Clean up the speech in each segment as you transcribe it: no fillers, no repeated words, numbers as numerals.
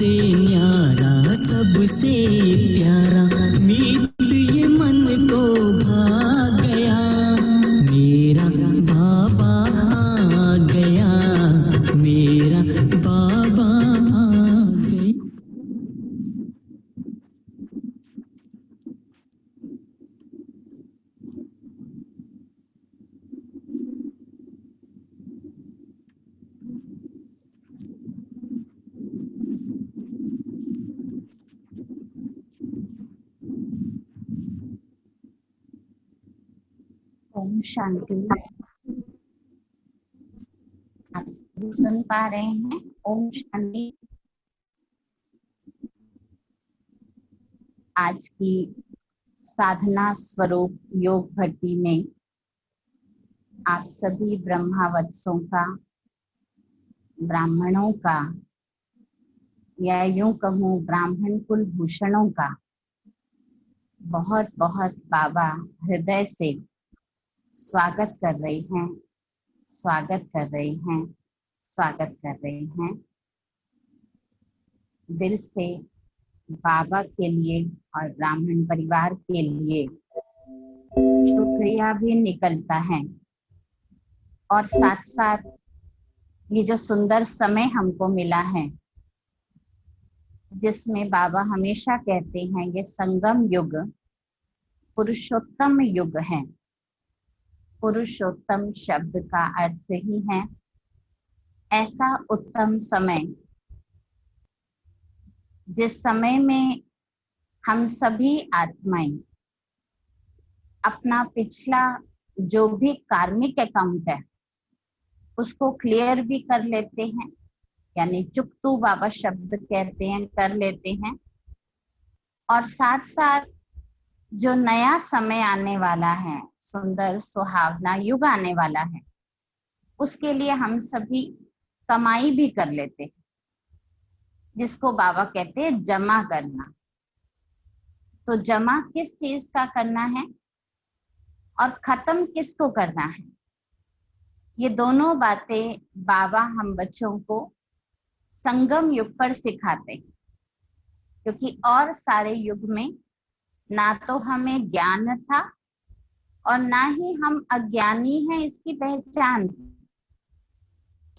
सबसे न्यारा सबसे प्यारा मीत ये मन को भा गया, मेरा बाबा आ गया, मेरा बाबा आ गया। ओम शांति। आप सभी सुन पा रहे हैं? ओम शांति। आज की साधना स्वरूप योग भट्टी में आप सभी ब्रह्मावत्सों का, ब्राह्मणों का, या यूं कहूं ब्राह्मण कुल भूषणों का बहुत बहुत बाबा हृदय से स्वागत कर रहे हैं, स्वागत कर रहे हैं, स्वागत कर रहे हैं। दिल से बाबा के लिए और ब्राह्मण परिवार के लिए शुक्रिया भी निकलता है, और साथ साथ ये जो सुंदर समय हमको मिला है, जिसमें बाबा हमेशा कहते हैं ये संगम युग पुरुषोत्तम युग है। पुरुषोत्तम शब्द का अर्थ ही है ऐसा उत्तम समय, जिस समय में हम सभी आत्माएं अपना पिछला जो भी कार्मिक अकाउंट है उसको क्लियर भी कर लेते हैं, यानी चुकतू बाबा शब्द कहते हैं, कर लेते हैं। और साथ साथ जो नया समय आने वाला है, सुंदर सुहावना युग आने वाला है, उसके लिए हम सभी कमाई भी कर लेते हैं, जिसको बाबा कहते हैं जमा करना। तो जमा किस चीज का करना है और खत्म किसको करना है, ये दोनों बातें बाबा हम बच्चों को संगम युग पर सिखाते हैं। क्योंकि और सारे युग में ना तो हमें ज्ञान था और ना ही हम अज्ञानी हैं इसकी पहचान थी।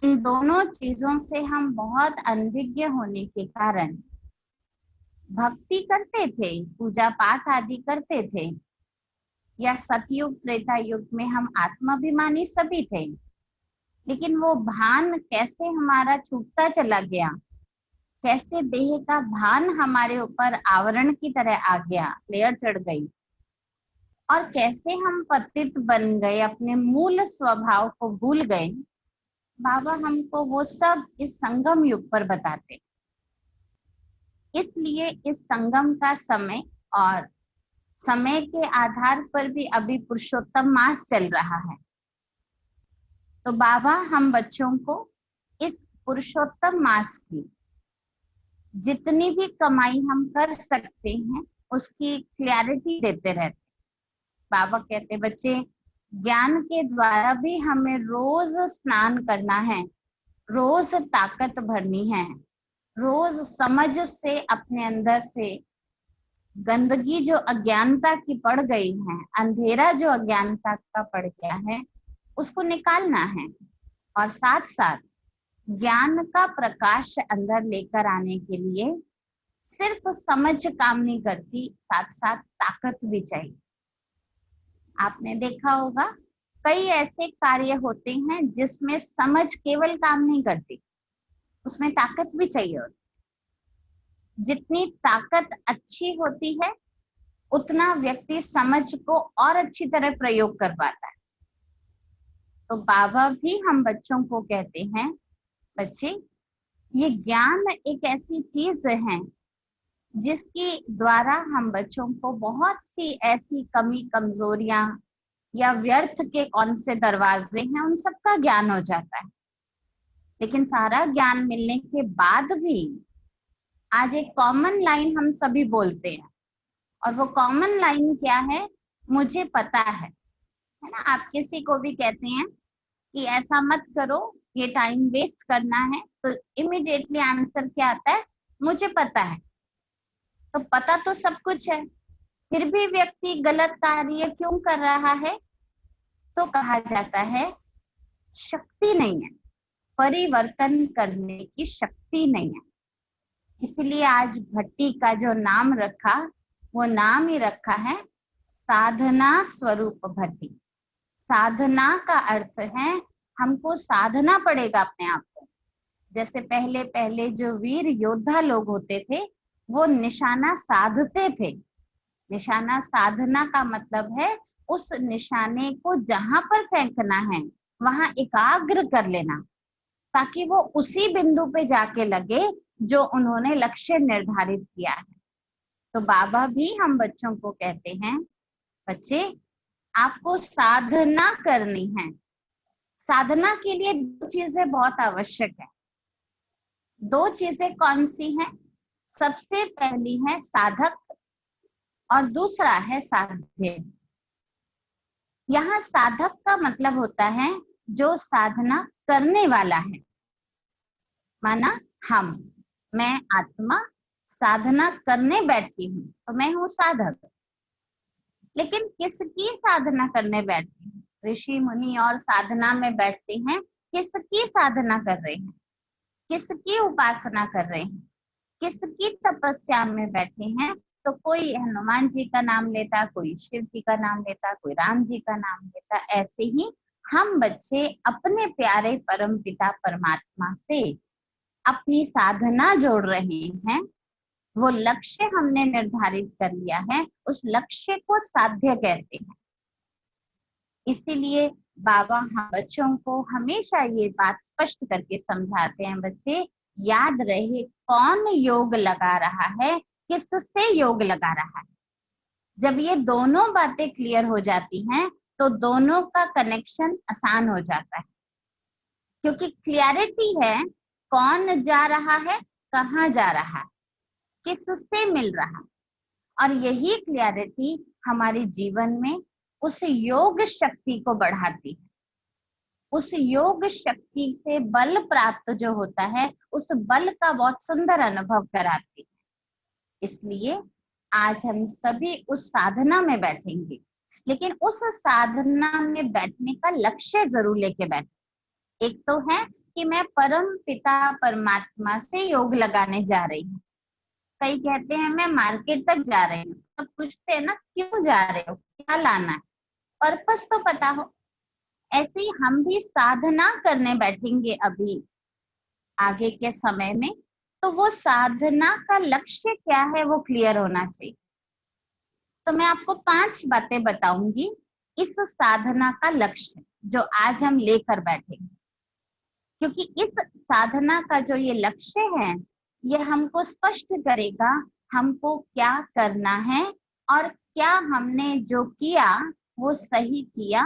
इन दोनों चीजों से हम बहुत अनभिज्ञ होने के कारण भक्ति करते थे, पूजा पाठ आदि करते थे, या सतयुग त्रेता युग में हम आत्माभिमानी सभी थे, लेकिन वो भान कैसे हमारा छूटता चला गया, कैसे देह का भान हमारे ऊपर आवरण की तरह आ गया, लेयर चढ़ गई, और कैसे हम पतित बन गए, अपने मूल स्वभाव को भूल गए, बाबा हमको वो सब इस संगम युग पर बताते। इसलिए इस संगम का समय और समय के आधार पर भी अभी पुरुषोत्तम मास चल रहा है। तो बाबा हम बच्चों को इस पुरुषोत्तम मास की जितनी भी कमाई हम कर सकते हैं उसकी क्लैरिटी देते रहते। बाबा कहते बच्चे ज्ञान के द्वारा भी हमें रोज स्नान करना है, रोज ताकत भरनी है, रोज समझ से अपने अंदर से गंदगी जो अज्ञानता की पड़ गई है, अंधेरा जो अज्ञानता का पड़ गया है, उसको निकालना है। और साथ साथ ज्ञान का प्रकाश अंदर लेकर आने के लिए सिर्फ समझ काम नहीं करती, साथ साथ ताकत भी चाहिए। आपने देखा होगा कई ऐसे कार्य होते हैं जिसमें समझ केवल काम नहीं करती, उसमें ताकत भी चाहिए होती। जितनी ताकत अच्छी होती है उतना व्यक्ति समझ को और अच्छी तरह प्रयोग कर पाता है। तो बाबा भी हम बच्चों को कहते हैं बच्चे ये ज्ञान एक ऐसी चीज है जिसके द्वारा हम बच्चों को बहुत सी ऐसी कमी कमजोरियां या व्यर्थ के कौन से दरवाजे हैं उन सबका ज्ञान हो जाता है। लेकिन सारा ज्ञान मिलने के बाद भी आज एक कॉमन लाइन हम सभी बोलते हैं, और वो कॉमन लाइन क्या है, मुझे पता है ना। आप किसी को भी कहते हैं कि ऐसा मत करो, ये टाइम वेस्ट करना है, तो इमिडिएटली आंसर क्या आता है, मुझे पता है। तो पता तो सब कुछ है, फिर भी व्यक्ति गलत कार्य क्यों कर रहा है? तो कहा जाता है शक्ति नहीं है, परिवर्तन करने की शक्ति नहीं है। इसलिए आज भट्टी का जो नाम रखा, वो नाम ही रखा है साधना स्वरूप भट्टी। साधना का अर्थ है हमको साधना पड़ेगा अपने आप को। जैसे पहले पहले जो वीर योद्धा लोग होते थे, वो निशाना साधते थे। निशाना साधना का मतलब है उस निशाने को जहां पर फेंकना है वहां एकाग्र कर लेना, ताकि वो उसी बिंदु पे जाके लगे जो उन्होंने लक्ष्य निर्धारित किया है। तो बाबा भी हम बच्चों को कहते हैं, बच्चे आपको साधना करनी है। साधना के लिए दो चीजें बहुत आवश्यक है। दो चीजें कौन सी हैं? सबसे पहली है साधक और दूसरा है साध्य। यहाँ साधक का मतलब होता है जो साधना करने वाला है। माना मैं आत्मा साधना करने बैठी हूँ तो मैं हूँ साधक। लेकिन किसकी साधना करने बैठी हूँ? ऋषि मुनि और साधना में बैठते हैं, किसकी साधना कर रहे हैं, किसकी उपासना कर रहे हैं, किसकी तपस्या में बैठे हैं? तो कोई हनुमान जी का नाम लेता, कोई शिव जी का नाम लेता, कोई राम जी का नाम लेता। ऐसे ही हम बच्चे अपने प्यारे परम पिता परमात्मा से अपनी साधना जोड़ रहे हैं। वो लक्ष्य हमने निर्धारित कर लिया है, उस लक्ष्य को साध्य कहते हैं। इसीलिए बाबा हम बच्चों को हमेशा ये बात स्पष्ट करके समझाते हैं, बच्चे याद रहे कौन योग लगा रहा है, किससे योग लगा रहा है। जब ये दोनों बातें क्लियर हो जाती हैं तो दोनों का कनेक्शन आसान हो जाता है, क्योंकि क्लियरिटी है कौन जा रहा है, कहाँ जा रहा है, किससे मिल रहा। और यही क्लियरिटी हमारे जीवन में उस योग शक्ति को बढ़ाती है। उस योग शक्ति से बल प्राप्त जो होता है, उस बल का बहुत सुंदर अनुभव कराती है। इसलिए आज हम सभी उस साधना में बैठेंगे, लेकिन उस साधना में बैठने का लक्ष्य जरूर लेके बैठे। एक तो है कि मैं परम पिता परमात्मा से योग लगाने जा रही हूँ। कई कहते हैं मैं मार्केट तक जा रही हूँ, तो पूछते हैं ना क्यों जा रहे हो, क्या लाना है, पर्पस तो पता हो। ऐसे ही हम भी साधना करने बैठेंगे अभी आगे के समय में, तो वो साधना का लक्ष्य क्या है वो क्लियर होना चाहिए। तो मैं आपको 5 बातें बताऊंगी इस साधना का लक्ष्य जो आज हम लेकर बैठेंगे, क्योंकि इस साधना का जो ये लक्ष्य है ये हमको स्पष्ट करेगा हमको क्या करना है और क्या हमने जो किया वो सही किया।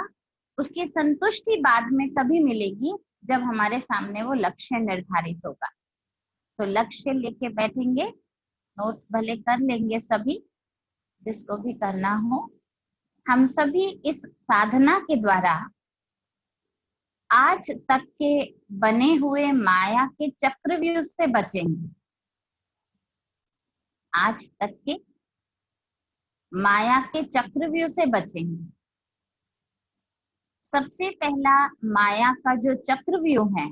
उसकी संतुष्टि बाद में तभी मिलेगी जब हमारे सामने वो लक्ष्य निर्धारित होगा। तो लक्ष्य लेके बैठेंगे, नोट भले कर लेंगे सभी जिसको भी करना हो। हम सभी इस साधना के द्वारा आज तक के बने हुए माया के चक्रव्यूह से बचेंगे। आज तक के माया के चक्रव्यूह से बचेंगे। सबसे पहला माया का जो चक्रव्यूह है,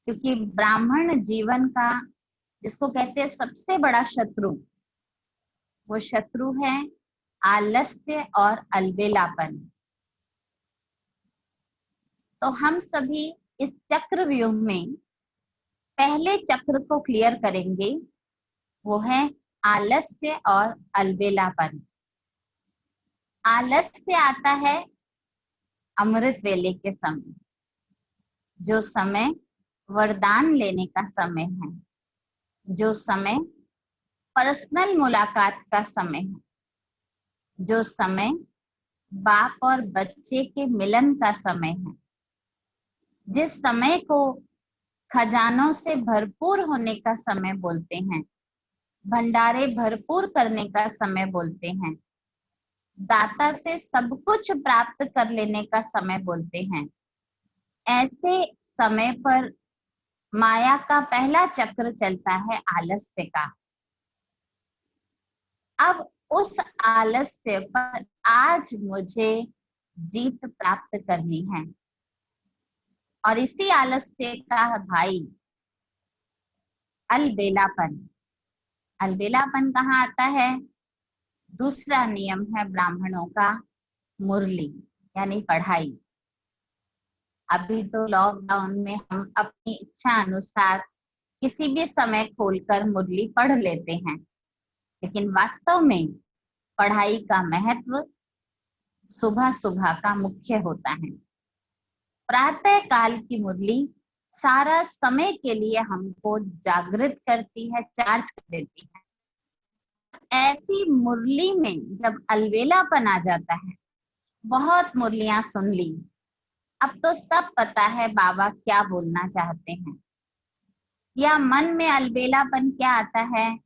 क्योंकि ब्राह्मण जीवन का जिसको कहते हैं सबसे बड़ा शत्रु, वो शत्रु है आलस्य और अलबेलापन। तो हम सभी इस चक्रव्यूह में पहले चक्र को क्लियर करेंगे, वो है आलस्य और अलबेलापन। आलस्य आता है अमृत वेले के समय, जो समय वरदान लेने का समय है, जो समय पर्सनल मुलाकात का समय है, जो समय बाप और बच्चे के मिलन का समय है, जिस समय को खजानों से भरपूर होने का समय बोलते हैं, भंडारे भरपूर करने का समय बोलते हैं, दाता से सब कुछ प्राप्त कर लेने का समय बोलते हैं। ऐसे समय पर माया का पहला चक्र चलता है आलस्य का। अब उस आलस्य पर आज मुझे जीत प्राप्त करनी है, और इसी आलस्य का भाई अलबेलापन। अलबेलापन कहाँ आता है? दूसरा नियम है ब्राह्मणों का, मुरली यानी पढ़ाई। अभी तो लॉकडाउन में हम अपनी इच्छा अनुसार किसी भी समय खोलकर मुरली पढ़ लेते हैं, लेकिन वास्तव में पढ़ाई का महत्व सुबह सुबह का मुख्य होता है। प्रातः काल की मुरली सारा समय के लिए हमको जागृत करती है, चार्ज कर देती है। ऐसी मुरली में जब अलबेलापन आ जाता है, बहुत मुरलियां सुन ली, अब तो सब पता है बाबा क्या बोलना चाहते हैं, या मन में अलबेलापन क्या आता है,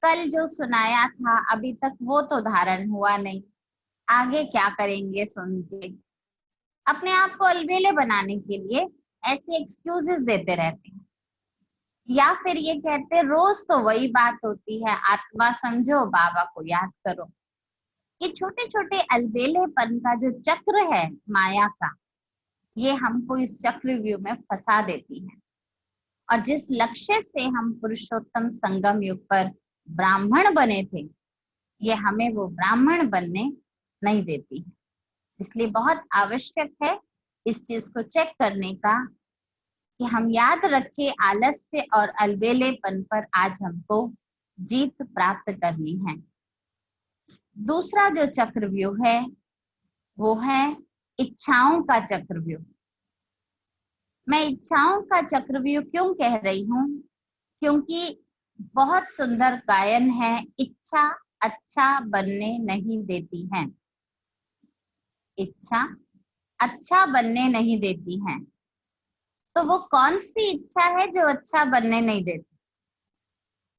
कल जो सुनाया था अभी तक वो तो धारण हुआ नहीं, आगे क्या करेंगे सुन के। अपने आप को अलबेले बनाने के लिए ऐसे एक्सक्यूजेस देते रहते हैं, या फिर ये कहते रोज तो वही बात होती है, आत्मा समझो, बाबा को याद करो। ये छोटे छोटे अलबेलेपन का जो चक्र है माया का, ये हमको इस चक्रव्यूह में फंसा देती है, और जिस लक्ष्य से हम पुरुषोत्तम संगम युग पर ब्राह्मण बने थे, ये हमें वो ब्राह्मण बनने नहीं देती है। इसलिए बहुत आवश्यक है इस चीज को चेक करने का कि हम याद रखें आलस्य और अलबेलेपन पर आज हमको जीत प्राप्त करनी है। दूसरा जो चक्रव्यूह है वो है इच्छाओं का चक्रव्यूह। मैं इच्छाओं का चक्रव्यूह क्यों कह रही हूँ? क्योंकि बहुत सुंदर गायन है, इच्छा अच्छा बनने नहीं देती है। इच्छा अच्छा बनने नहीं देती है। तो वो कौन सी इच्छा है जो अच्छा बनने नहीं देती?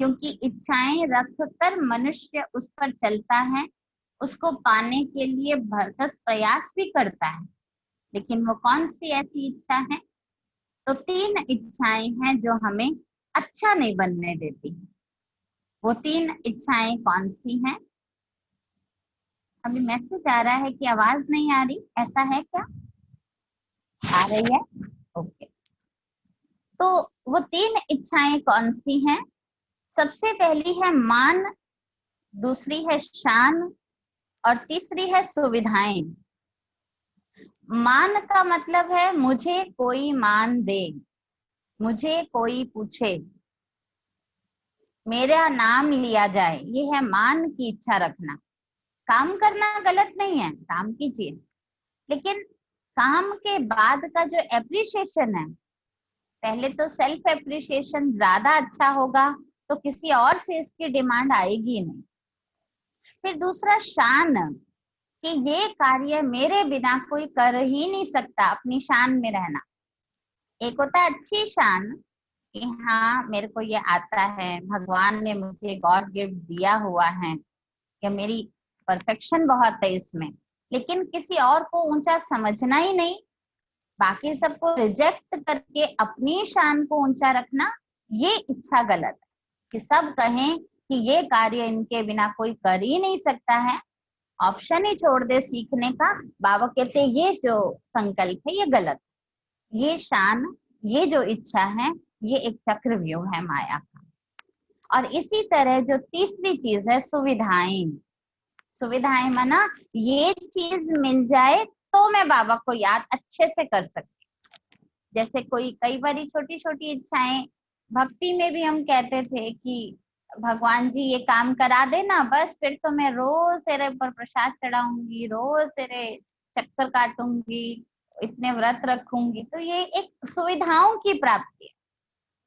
क्योंकि इच्छाएं रखकर मनुष्य उस पर चलता है, उसको पाने के लिए भरसक प्रयास भी करता है, लेकिन वो कौन सी ऐसी इच्छा है? तो 3 इच्छाएं हैं जो हमें अच्छा नहीं बनने देती। वो 3 इच्छाएं कौन सी हैं? अभी मैसेज आ रहा है कि आवाज नहीं आ रही, ऐसा है क्या? आ रही है? ओके। तो वो 3 इच्छाएं कौन सी हैं? सबसे पहली है मान, दूसरी है शान, और तीसरी है सुविधाएं। मान का मतलब है मुझे कोई मान दे, मुझे कोई पूछे, मेरा नाम लिया जाए, ये है मान की इच्छा रखना। काम करना गलत नहीं है, काम कीजिए, लेकिन काम के बाद का जो एप्रिसिएशन है, पहले तो सेल्फ एप्रिसिएशन ज्यादा अच्छा होगा तो किसी और से इसकी डिमांड आएगी नहीं। फिर दूसरा शान, कि ये कार्य मेरे बिना कोई कर ही नहीं सकता, अपनी शान में रहना। एक होता है अच्छी शान कि हाँ मेरे को ये आता है, भगवान ने मुझे गॉड गिफ्ट दिया हुआ है, या मेरी परफेक्शन बहुत है इसमें, लेकिन किसी और को ऊंचा समझना ही नहीं, बाकी सबको रिजेक्ट करके अपनी शान को ऊंचा रखना, ये इच्छा गलत है। कि सब कहें कि ये कार्य इनके बिना कोई कर ही नहीं सकता है, ऑप्शन ही छोड़ दे सीखने का। बाबा कहते ये जो संकल्प है ये गलत, ये शान, ये जो इच्छा है, ये एक चक्रव्यूह है माया का। और इसी तरह जो तीसरी चीज है सुविधाएं। सुविधाएं माना ये चीज मिल जाए तो मैं बाबा को याद अच्छे से कर सकती। जैसे कोई कई बारी छोटी छोटी इच्छाएं, भक्ति में भी हम कहते थे कि भगवान जी ये काम करा देना, बस फिर तो मैं रोज तेरे पर प्रसाद चढ़ाऊंगी, रोज तेरे चक्कर काटूंगी, इतने व्रत रखूंगी। तो ये एक सुविधाओं की प्राप्ति है।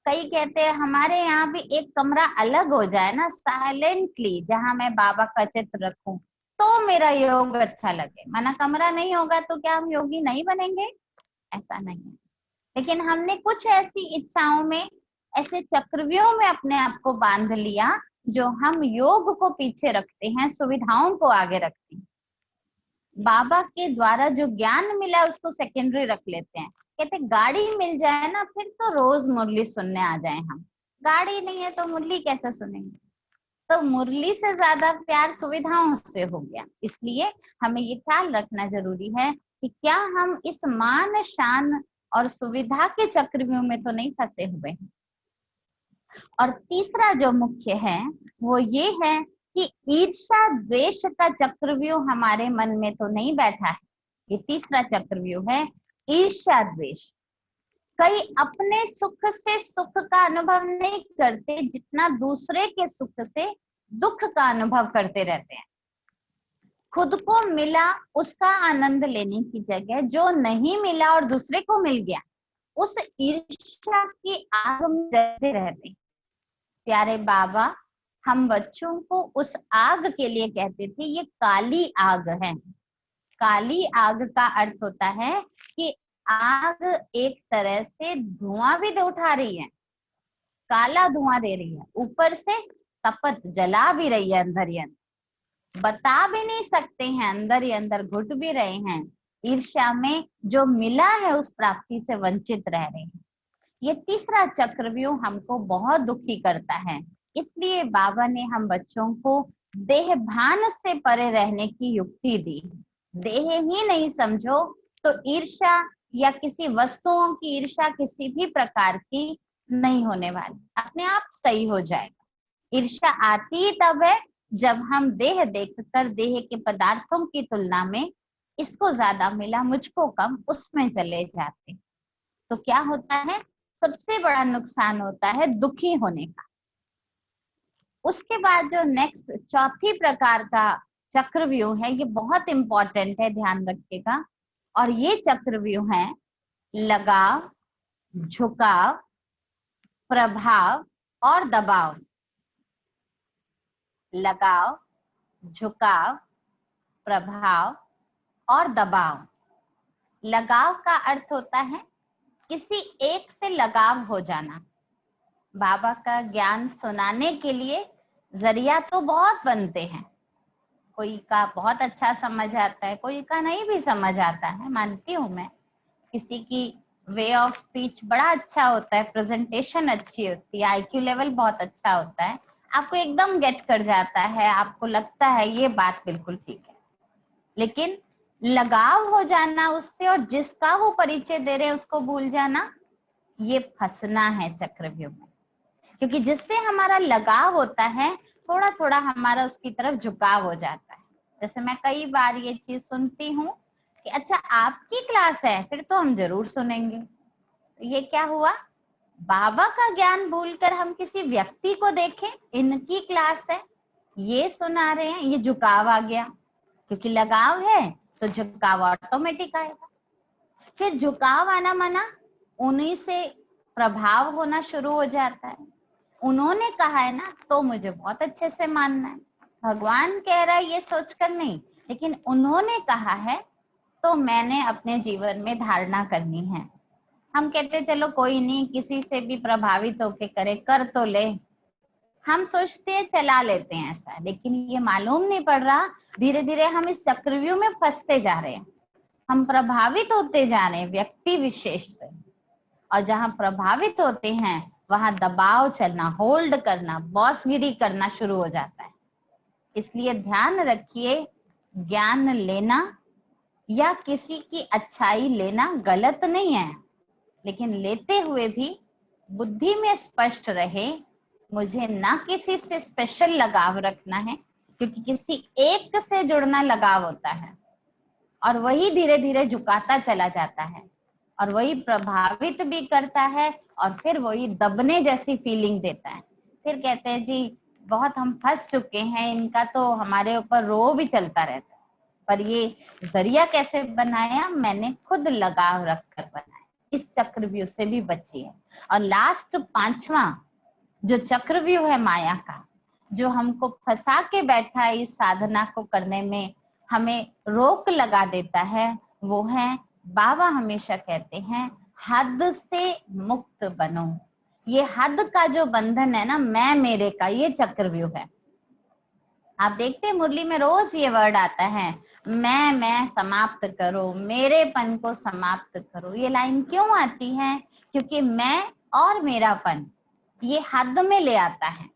कई कहते हैं हमारे यहाँ भी एक कमरा अलग हो जाए ना, साइलेंटली, जहां मैं बाबा का चित्र रखूं, तो मेरा योग अच्छा लगे। माना कमरा नहीं होगा तो क्या हम योगी नहीं बनेंगे? ऐसा नहीं है। लेकिन हमने कुछ ऐसी इच्छाओं में, ऐसे चक्रव्यूह में अपने आप को बांध लिया जो हम योग को पीछे रखते हैं, सुविधाओं को आगे रखते हैं। बाबा के द्वारा जो ज्ञान मिला है उसको सेकेंडरी रख लेते हैं। कहते गाड़ी मिल जाए ना फिर तो रोज मुरली सुनने आ जाए हम, गाड़ी नहीं है तो मुरली कैसे सुनेंगे। तो मुरली से ज्यादा प्यार सुविधाओं से हो गया। इसलिए हमें ये ख्याल रखना जरूरी है कि क्या हम इस मान शान और सुविधा के चक्रव्यूह में तो नहीं फंसे हुए हैं। और तीसरा जो मुख्य है वो ये है कि ईर्ष्या द्वेष का चक्रव्यूह हमारे मन में तो नहीं बैठा है। ये तीसरा चक्रव्यूह है ईर्ष्या द्वेष। कई अपने सुख से सुख का अनुभव नहीं करते जितना दूसरे के सुख से दुख का अनुभव करते रहते हैं। खुद को मिला उसका आनंद लेने की जगह जो नहीं मिला और दूसरे को मिल गया उस ईर्ष्या की आग में जलते रहते हैं। प्यारे बाबा हम बच्चों को उस आग के लिए कहते थे ये काली आग है। काली आग का अर्थ होता है कि आग एक तरह से धुआं भी उठा रही है, काला धुआं दे रही है, ऊपर से तपत जला भी रही है, अंदर ही अंदर बता भी नहीं सकते हैं, अंदर ही अंदर घुट भी रहे हैं। ईर्ष्या में जो मिला है उस प्राप्ति से वंचित रह रहे हैं। ये तीसरा चक्रव्यूह हमको बहुत दुखी करता है। इसलिए बाबा ने हम बच्चों को देह भान से परे रहने की युक्ति दी। देह ही नहीं समझो तो ईर्ष्या या किसी वस्तुओं की ईर्ष्या किसी भी प्रकार की नहीं होने वाली, अपने आप सही हो जाएगा। ईर्ष्या आती तब है जब हम देह देखकर देह के पदार्थों की तुलना में इसको ज्यादा मिला मुझको कम उसमें चले जाते। तो क्या होता है, सबसे बड़ा नुकसान होता है दुखी होने का। उसके बाद जो नेक्स्ट चौथी प्रकार का चक्रव्यूह है ये बहुत इंपॉर्टेंट है, ध्यान रखिएगा। और ये चक्रव्यूह है लगाव, झुकाव, प्रभाव और दबाव। लगाव, झुकाव, प्रभाव और दबाव। लगाव का अर्थ होता है किसी एक से लगाव हो जाना। बाबा का ज्ञान सुनाने के लिए जरिया तो बहुत बनते हैं, कोई का बहुत अच्छा समझ आता है, कोई का नहीं भी समझ आता है, मानती हूँ मैं। किसी की वे ऑफ स्पीच बड़ा अच्छा होता है, प्रेजेंटेशन अच्छी होती है, आईक्यू लेवल बहुत अच्छा होता है, आपको एकदम गेट कर जाता है, आपको लगता है ये बात बिल्कुल ठीक है। लेकिन लगाव हो जाना उससे और जिसका वो परिचय दे रहे हैं उसको भूल जाना, ये फंसना है चक्रव्यूह में। क्योंकि जिससे हमारा लगाव होता है थोड़ा थोड़ा हमारा उसकी तरफ झुकाव हो जाता है। जैसे मैं कई बार ये चीज सुनती हूँ कि अच्छा आपकी क्लास है फिर तो हम जरूर सुनेंगे। तो ये क्या हुआ, बाबा का ज्ञान भूलकर हम किसी व्यक्ति को देखें, इनकी क्लास है ये सुना रहे हैं, ये झुकाव आ गया। क्योंकि लगाव है तो झुकाव ऑटोमेटिक आएगा। फिर झुकाव आना मना, उन्हीं से प्रभाव होना शुरू हो जाता है। उन्होंने कहा है ना तो मुझे बहुत अच्छे से मानना है, भगवान कह रहा है ये सोचकर नहीं, लेकिन उन्होंने कहा है तो मैंने अपने जीवन में धारणा करनी है। हम कहते चलो कोई नहीं, किसी से भी प्रभावित होके करे, कर तो ले, हम सोचते हैं चला लेते हैं ऐसा, लेकिन ये मालूम नहीं पड़ रहा धीरे धीरे हम इस चक्रव्यूह में फंसते जा रहे हैं। हम प्रभावित होते जा रहे हैं व्यक्ति विशेष से, और जहां प्रभावित होते हैं वहां दबाव चलना, होल्ड करना, बॉसगिरी करना शुरू हो जाता है। इसलिए ध्यान रखिए, ज्ञान लेना या किसी की अच्छाई लेना गलत नहीं है, लेकिन लेते हुए भी बुद्धि में स्पष्ट रहे मुझे ना किसी से स्पेशल लगाव रखना है, क्योंकि किसी एक से जुड़ना लगाव होता है और वही धीरे धीरे झुकाता चला जाता है और वही प्रभावित भी करता है और फिर वही दबने जैसी फीलिंग देता है। फिर कहते हैं जी बहुत हम फंस चुके हैं, इनका तो हमारे ऊपर रो भी चलता रहता है। पर ये जरिया कैसे बनाया, मैंने खुद लगाव रखकर बनाया, इस चक्रव्यूह से भी बचिए। और लास्ट पांचवा जो चक्रव्यूह है माया का, जो हमको फंसा के बैठा है इस साधना को करने में, हमें रोक लगा देता है, वो है बाबा हमेशा कहते हैं हद से मुक्त बनो। ये हद का जो बंधन है ना, मैं मेरे का, ये चक्रव्यूह है। आप देखते हैं मुरली में रोज ये वर्ड आता है, मैं समाप्त करो, मेरेपन को समाप्त करो। ये लाइन क्यों आती है? क्योंकि मैं और मेरापन ये हद में ले आता है,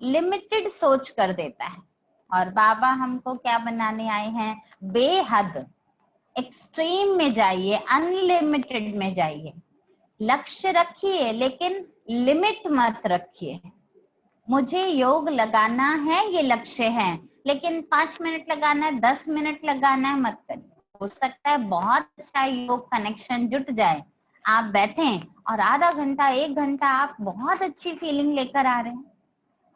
लिमिटेड सोच कर देता है। और बाबा हमको क्या बनाने आए हैं? बेहद, एक्सट्रीम में जाइए, अनलिमिटेड में जाइए। लक्ष्य रखिए लेकिन लिमिट मत रखिए। मुझे योग लगाना है, ये लक्ष्य है, लेकिन 5 मिनट लगाना है, 10 मिनट लगाना है, मत करिए। हो सकता है बहुत अच्छा योग कनेक्शन जुट जाए, आप बैठें और आधा घंटा 1 घंटा आप बहुत अच्छी फीलिंग लेकर आ रहे हैं,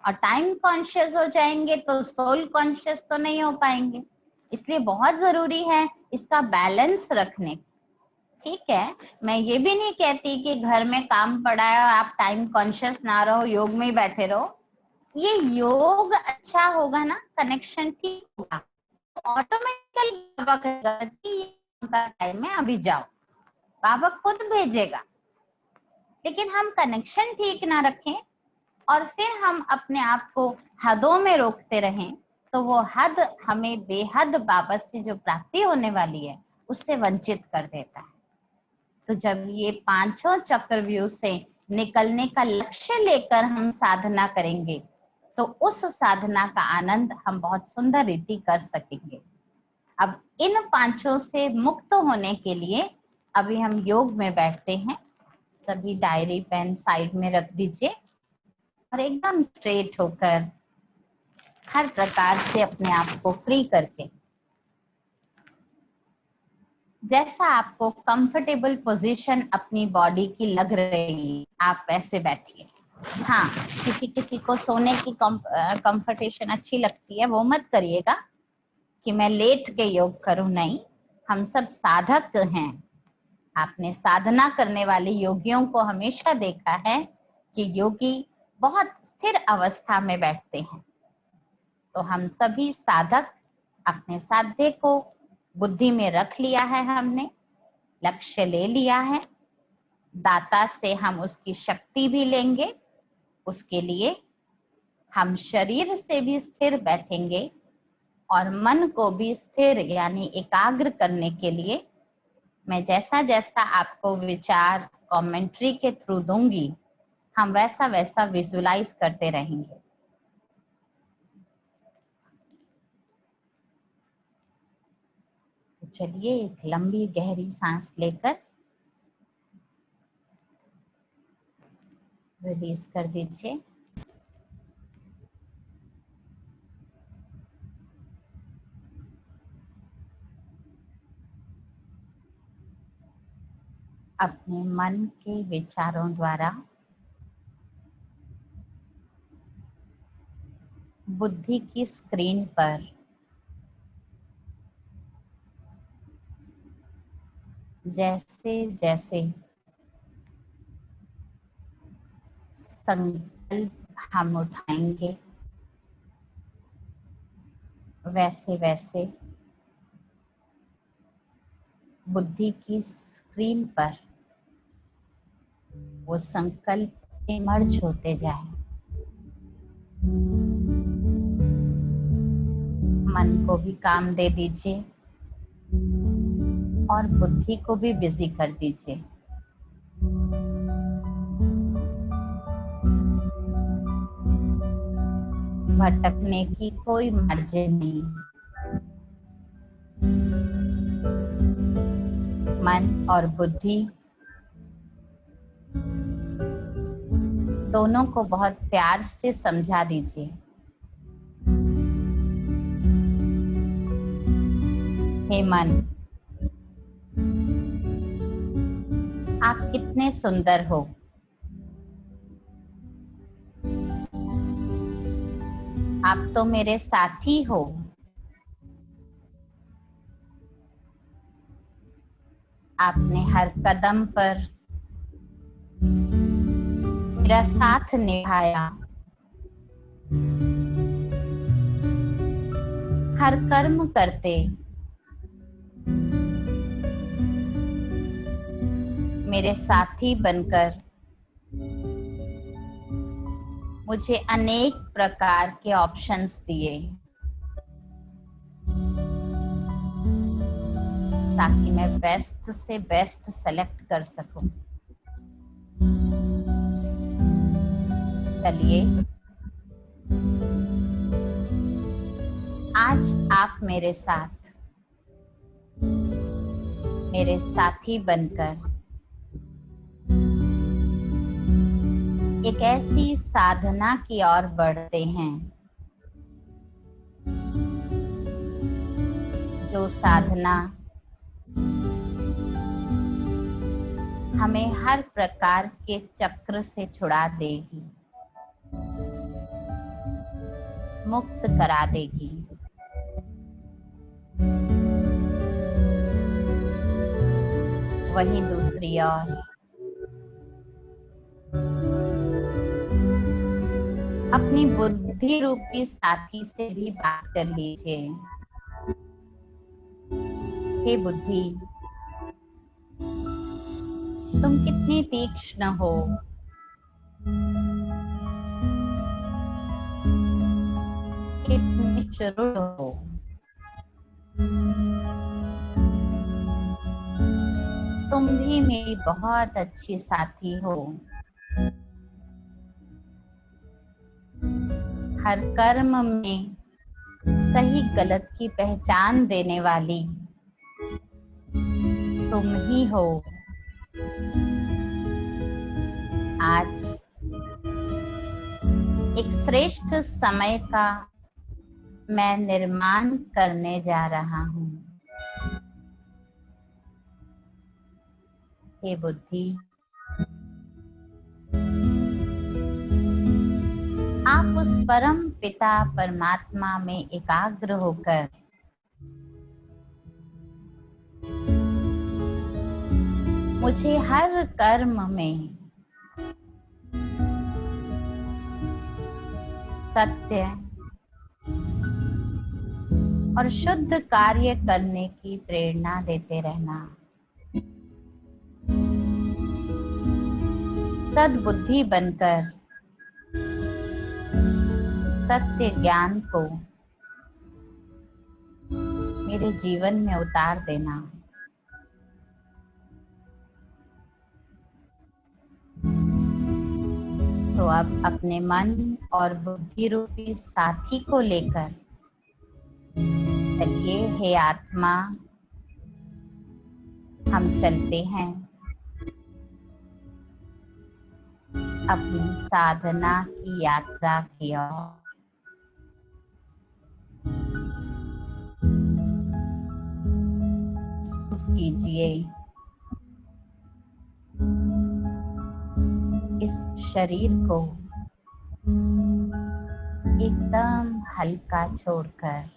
और टाइम कॉन्शियस हो जाएंगे तो सोल कॉन्शियस तो नहीं हो पाएंगे। इसलिए बहुत जरूरी है इसका बैलेंस रखने। ठीक है, मैं ये भी नहीं कहती कि घर में काम पड़ा है और आप टाइम कॉन्शियस ना रहो, योग में ही बैठे रहो। ये योग अच्छा होगा ना, कनेक्शन ठीक होगा, ऑटोमेटिकली बाबा कहेगा कि ये उनका टाइम है, अभी जाओ, बाबा खुद भेजेगा। लेकिन हम कनेक्शन ठीक ना रखें और फिर हम अपने आप को हदों में रोकते रहें, तो वो हद हमें बेहद बाबा से जो प्राप्ति होने वाली है उससे वंचित कर देता है। तो जब ये पांचों चक्रव्यूह से निकलने का लक्ष्य लेकर हम साधना करेंगे, तो उस साधना का आनंद हम बहुत सुंदर रीति कर सकेंगे। अब इन पांचों से मुक्त होने के लिए अभी हम योग में बैठते हैं। सभी डायरी पेन साइड में रख दीजिए और एकदम स्ट्रेट होकर, हर प्रकार से अपने आप को फ्री करके, जैसा आपको कंफर्टेबल पोजीशन अपनी बॉडी की लग रही है आप वैसे बैठिए। हाँ, किसी किसी को सोने की कंफर्टेशन अच्छी लगती है, वो मत करिएगा कि मैं लेट के योग करूं, नहीं। हम सब साधक हैं। आपने साधना करने वाले योगियों को हमेशा देखा है कि योगी बहुत स्थिर अवस्था में बैठते हैं। तो हम सभी साधक अपने साध्य को बुद्धि में रख लिया है, हमने लक्ष्य ले लिया है, दाता से हम उसकी शक्ति भी लेंगे। उसके लिए हम शरीर से भी स्थिर बैठेंगे और मन को भी स्थिर यानी एकाग्र करने के लिए मैं जैसा जैसा आपको विचार कमेंट्री के थ्रू दूंगी, हम वैसा वैसा विजुलाइज करते रहेंगे। तो चलिए एक लंबी गहरी सांस लेकर रिलीज कर दीजिए। अपने मन के विचारों द्वारा बुद्धि की स्क्रीन पर जैसे जैसे संकल्प हम उठाएंगे, वैसे वैसे बुद्धि की स्क्रीन पर वो संकल्प इमर्ज होते जाए। मन को भी काम दे दीजिए और बुद्धि को भी बिजी कर दीजिए। भटकने की कोई मार्जिन नहीं। मन और बुद्धि दोनों को बहुत प्यार से समझा दीजिए। हे मन, आप कितने सुंदर हो। आप तो मेरे साथी हो। आपने हर कदम पर मेरा साथ निभाया, हर कर्म करते मेरे साथी बनकर मुझे अनेक प्रकार के ऑप्शंस दिए। ताकि मैं बेस्ट से बेस्ट सेलेक्ट कर सकूं। चलिए, आज आप मेरे साथ, मेरे साथी बनकर एक ऐसी साधना की ओर बढ़ते हैं जो साधना हमें हर प्रकार के चक्र से छुड़ा देगी, मुक्त करा देगी। वहीं दूसरी ओर अपनी बुद्धि रूपी साथी से भी बात कर लीजिए। हे बुद्धि, तुम कितनी तीक्ष्ण हो, कितनी शुरू हो। तुम भी मेरी बहुत अच्छी साथी हो। हर कर्म में सही गलत की पहचान देने वाली तुम ही हो। आज एक श्रेष्ठ समय का मैं निर्माण करने जा रहा हूँ। हे बुद्धि, आप उस परम पिता परमात्मा में एकाग्र होकर मुझे हर कर्म में सत्य और शुद्ध कार्य करने की प्रेरणा देते रहना। सद्बुद्धि बनकर सत्य ज्ञान को मेरे जीवन में उतार देना। तो अब अपने मन और बुद्धि रूपी साथी को लेकर चलिए, हे आत्मा, हम चलते हैं अपनी साधना की यात्रा की ओर। महसूस कीजिए इस शरीर को एकदम हल्का छोड़कर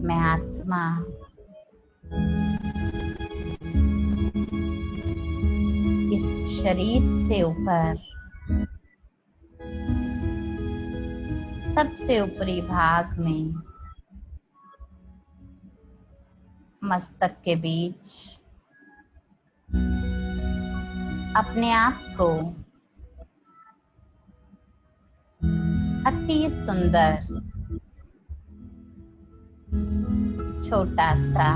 मैं आत्मा इस शरीर से ऊपर सबसे ऊपरी भाग में मस्तक के बीच अपने आप को अति सुंदर छोटा सा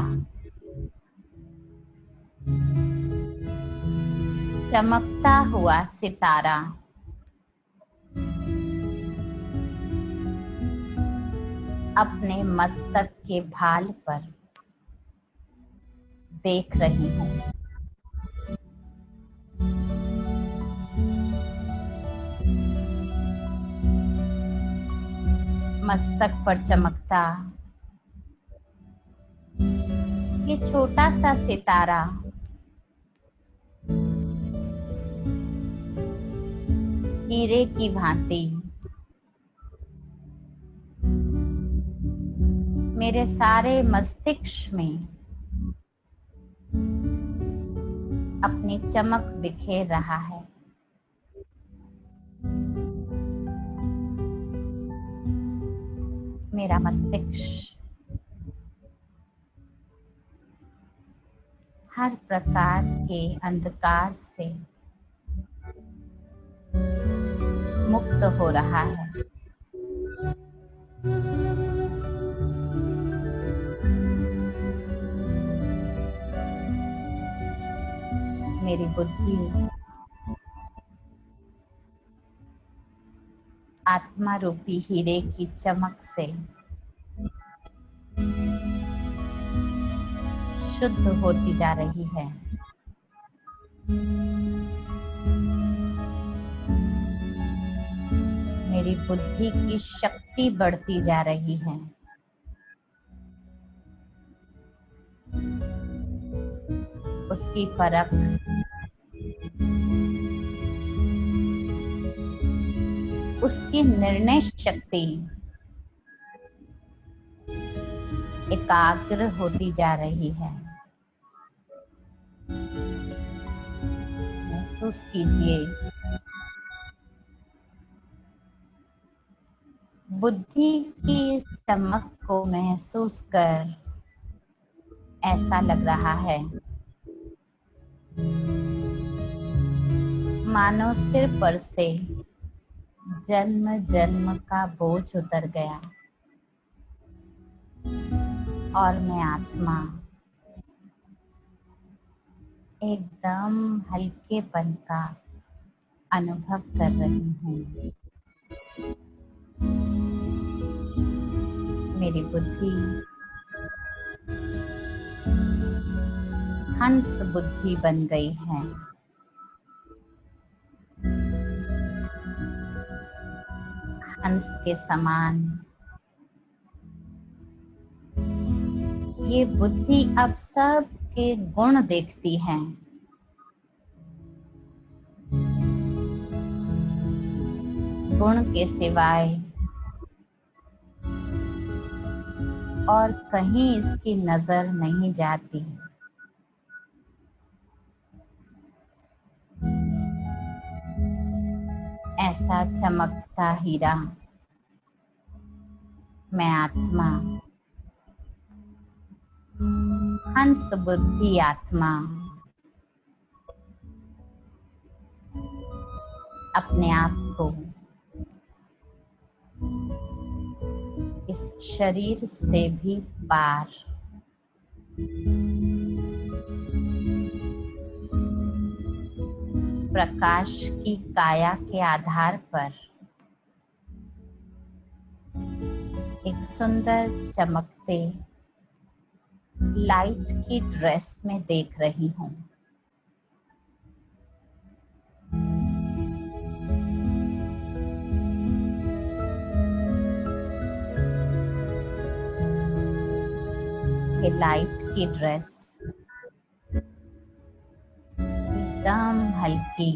चमकता हुआ सितारा अपने मस्तक के भाल पर देख रही हूँ। मस्तक पर चमकता ये छोटा सा सितारा हीरे की भांति मेरे सारे मस्तिष्क में अपनी चमक बिखेर रहा है। मेरा मस्तिष्क हर प्रकार के अंधकार से मुक्त हो रहा है। मेरी बुद्धि आत्मा रूपी हीरे की चमक से शुद्ध होती जा रही है। मेरी बुद्धि की शक्ति बढ़ती जा रही है। उसकी परख उसकी निर्णय शक्ति एकाग्र होती जा रही है। महसूस कीजिए, बुद्धि की इस चमक को महसूस कर ऐसा लग रहा है मानो सिर पर से जन्म जन्म का बोझ उतर गया और मैं आत्मा एकदम हल्केपन का अनुभव कर रही हूँ। मेरी बुद्धि हंस बुद्धि बन गई है। हंस के समान ये बुद्धि अब सब के गुण देखती है। गुण के सिवाय और कहीं इसकी नजर नहीं जाती। ऐसा चमकता हीरा मैं आत्मा, हंस बुद्धि आत्मा अपने आप को इस शरीर से भी पार प्रकाश की काया के आधार पर एक सुंदर चमकते लाइट की ड्रेस में देख रही हूँ। ये लाइट की ड्रेस एकदम हल्की,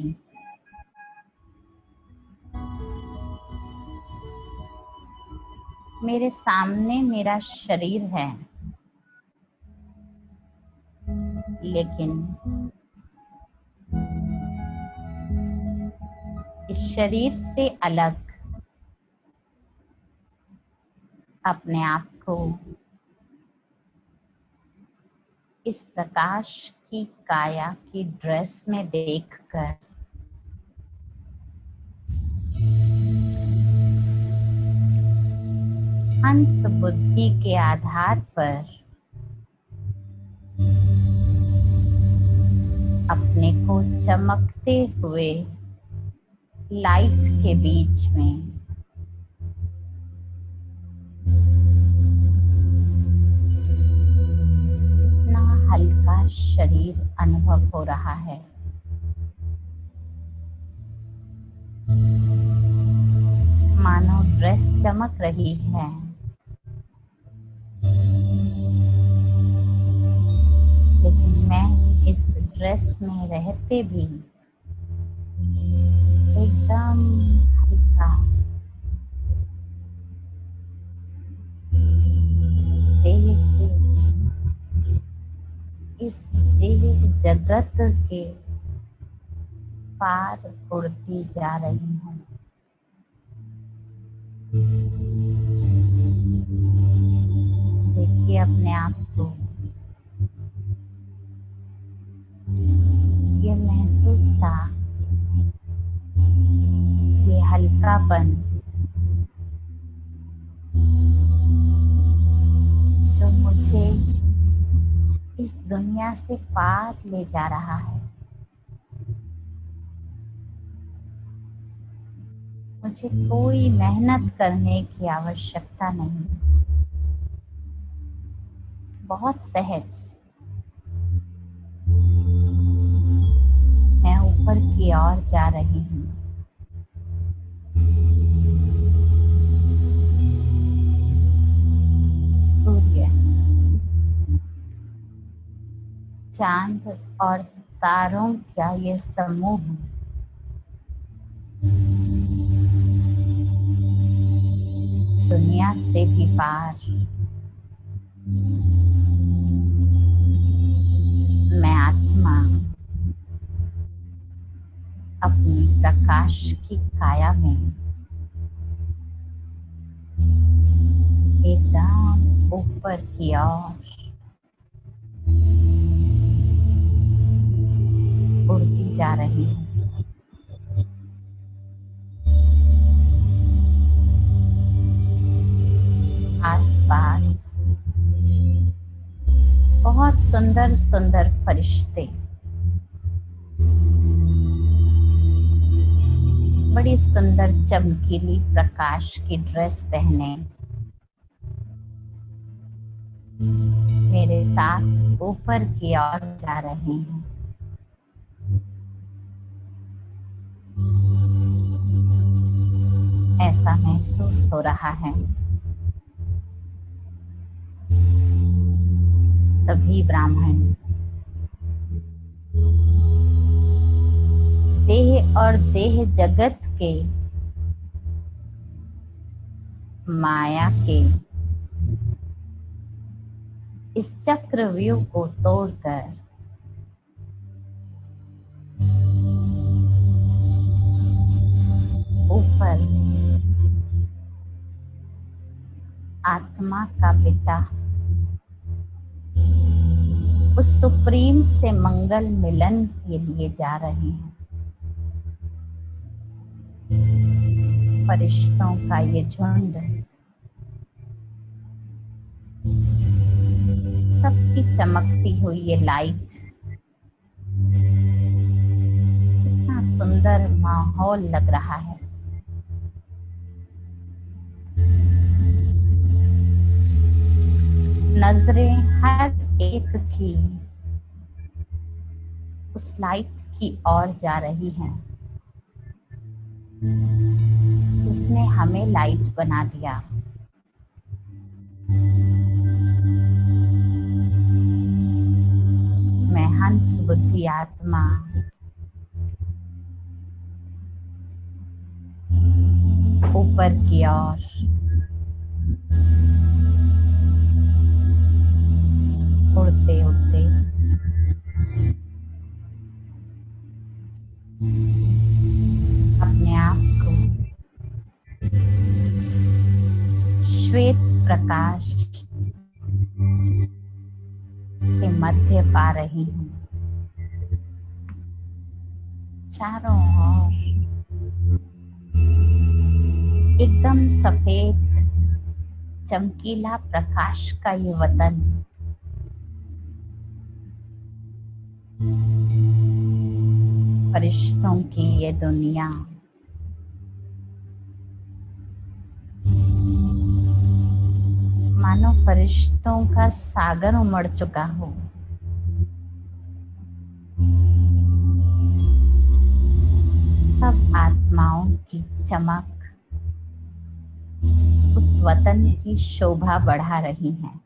मेरे सामने मेरा शरीर है, लेकिन इस शरीर से अलग अपने आप को इस प्रकाश की काया की ड्रेस में देखकर हंस बुद्धि के आधार पर अपने को चमकते हुए लाइट के बीच में इतना हल्का शरीर अनुभव हो रहा है। मानो ड्रेस चमक रही है, लेकिन मैं इस ड्रेस में रहते भी एकदम हल्का, इस देह जगत के पार उड़ती जा रही हूँ। देखिए अपने आप को, ये महसूस था, ये हल्कापन इस दुनिया से पार ले जा रहा है। मुझे कोई मेहनत करने की आवश्यकता नहीं, बहुत सहज मैं ऊपर की ओर जा रही हूँ। सूर्य, चांद और तारों का ये समूह दुनिया से भी पार मैं आत्मा अपनी प्रकाश की काया में एकदम ऊपर की ओर उड़ती जा रही हूँ। आसपास बहुत सुंदर सुंदर फरिश्ते बड़ी सुंदर चमकीली प्रकाश की ड्रेस पहने मेरे साथ ऊपर की ओर जा रहे हैं। ऐसा महसूस हो रहा है सभी ब्राह्मण देह और देह जगत के माया के इस चक्रव्यूह को तोड़कर ऊपर आत्मा का पिता उस सुप्रीम से मंगल मिलन के लिए जा रहे हैं। फरिश्तों का ये झुंड सबकी चमकती हुई ये लाइट, कितना सुंदर माहौल लग रहा है। नजरें हर एक की उस लाइट की ओर जा रही हैं जिसने हमें लाइट बना दिया। मैं हंस बुद्धि आत्मा ऊपर की ओर उड़ते उड़ते अपने आप को श्वेत प्रकाश के मध्य पा रही हूँ। चारों ओर एकदम सफेद चमकीला प्रकाश का ये वतन फरिश्तों की ये दुनिया मानो फरिश्तों का सागर उमड़ चुका हो। सब आत्माओं की चमक उस वतन की शोभा बढ़ा रही है।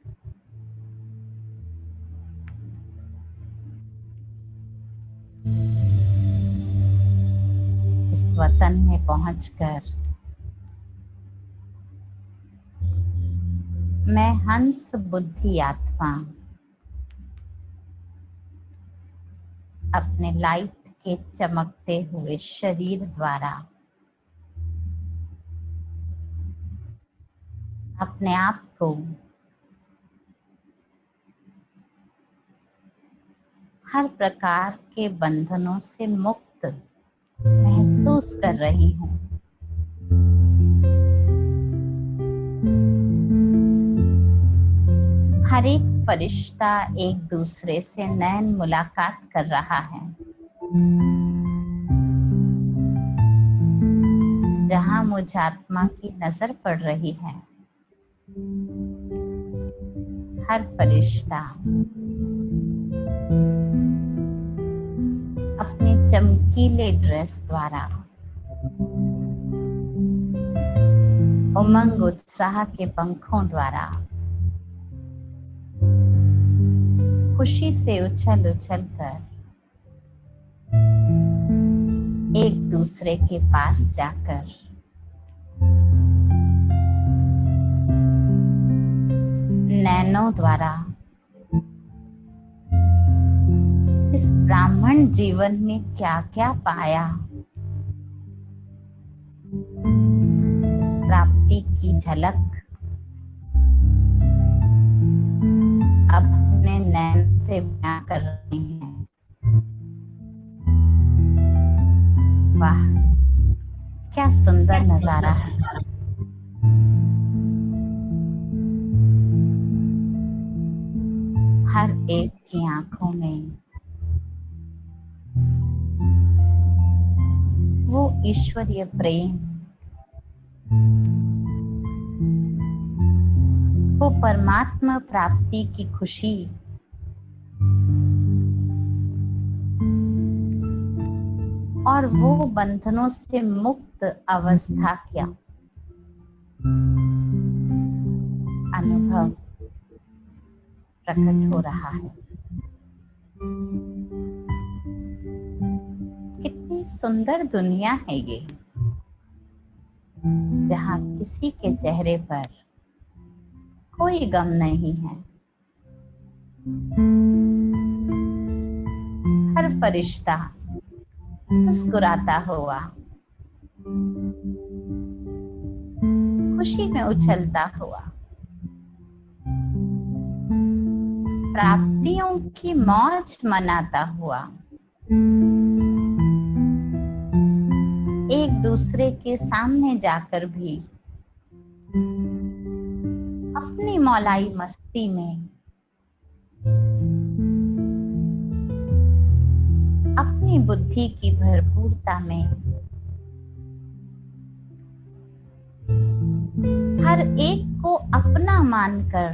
इस वतन में पहुंचकर मैं हंस बुद्धि आत्मा अपने लाइट के चमकते हुए शरीर द्वारा अपने आप को हर प्रकार के बंधनों से मुक्त महसूस कर रही हूँ। हर एक फरिश्ता एक दूसरे से नैन मुलाकात कर रहा है। जहां मुझ आत्मा की नजर पड़ रही है, हर फरिश्ता अपने चमकीले ड्रेस द्वारा उमंग उत्साह के पंखों द्वारा खुशी से उछल उछल कर एक दूसरे के पास जाकर नैनों द्वारा इस ब्राह्मण जीवन में क्या क्या पाया, उस प्राप्ति की झलक अपने नैन से बयां कर रहे हैं। वाह, क्या सुंदर नजारा है। हर एक की आंखों में वो ईश्वरीय प्रेम, वो परमात्मा प्राप्ति की खुशी, और वो बंधनों से मुक्त अवस्था क्या अनुभव प्रकट हो रहा है। कितनी सुंदर दुनिया है ये, जहां किसी के चेहरे पर कोई गम नहीं है। हर फरिश्ता मुस्कुराता हुआ, खुशी में उछलता हुआ, प्राप्तियों की मौज मनाता हुआ एक दूसरे के सामने जाकर भी अपनी मौलाई मस्ती में, अपनी बुद्धि की भरपूरता में हर एक को अपना मानकर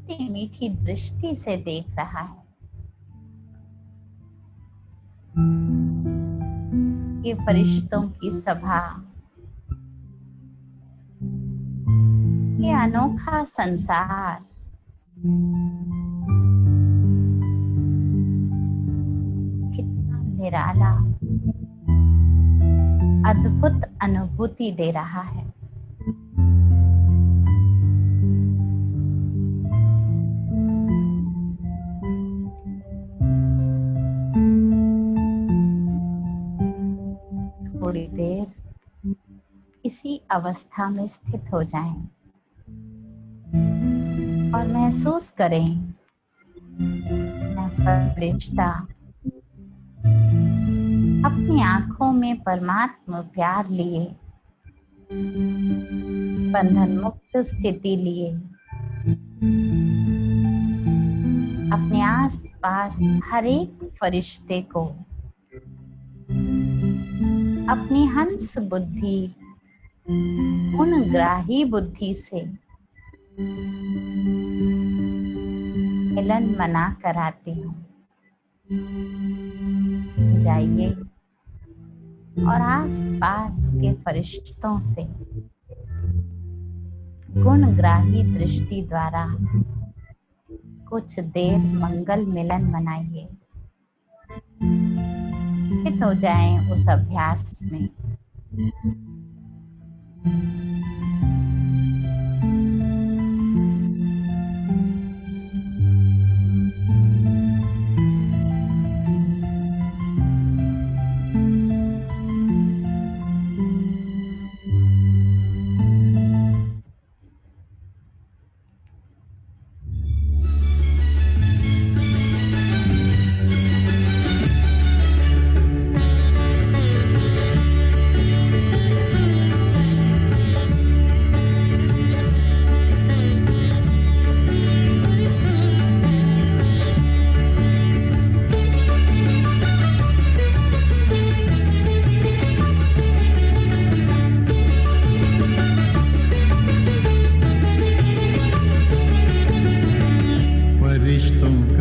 कितनी मीठी दृष्टि से देख रहा है। ये फरिश्तों की सभा, ये अनोखा संसार कितना निराला, अद्भुत अनुभूति दे रहा है। थोड़ी देर इसी अवस्था में स्थित हो जाएं और महसूस करें, मैं फरिश्ता अपनी आंखों में परमात्मा प्यार लिए, बंधन मुक्त स्थिति लिए, अपने आस पास हर एक फरिश्ते को अपनी हंस बुद्धि, गुणग्राही बुद्धि से मिलन मना कराती हूँ। जाइए और आस पास के फरिश्तों से गुणग्राही दृष्टि द्वारा कुछ देर मंगल मिलन मनाइए। स्थित हो जाएं उस अभ्यास में।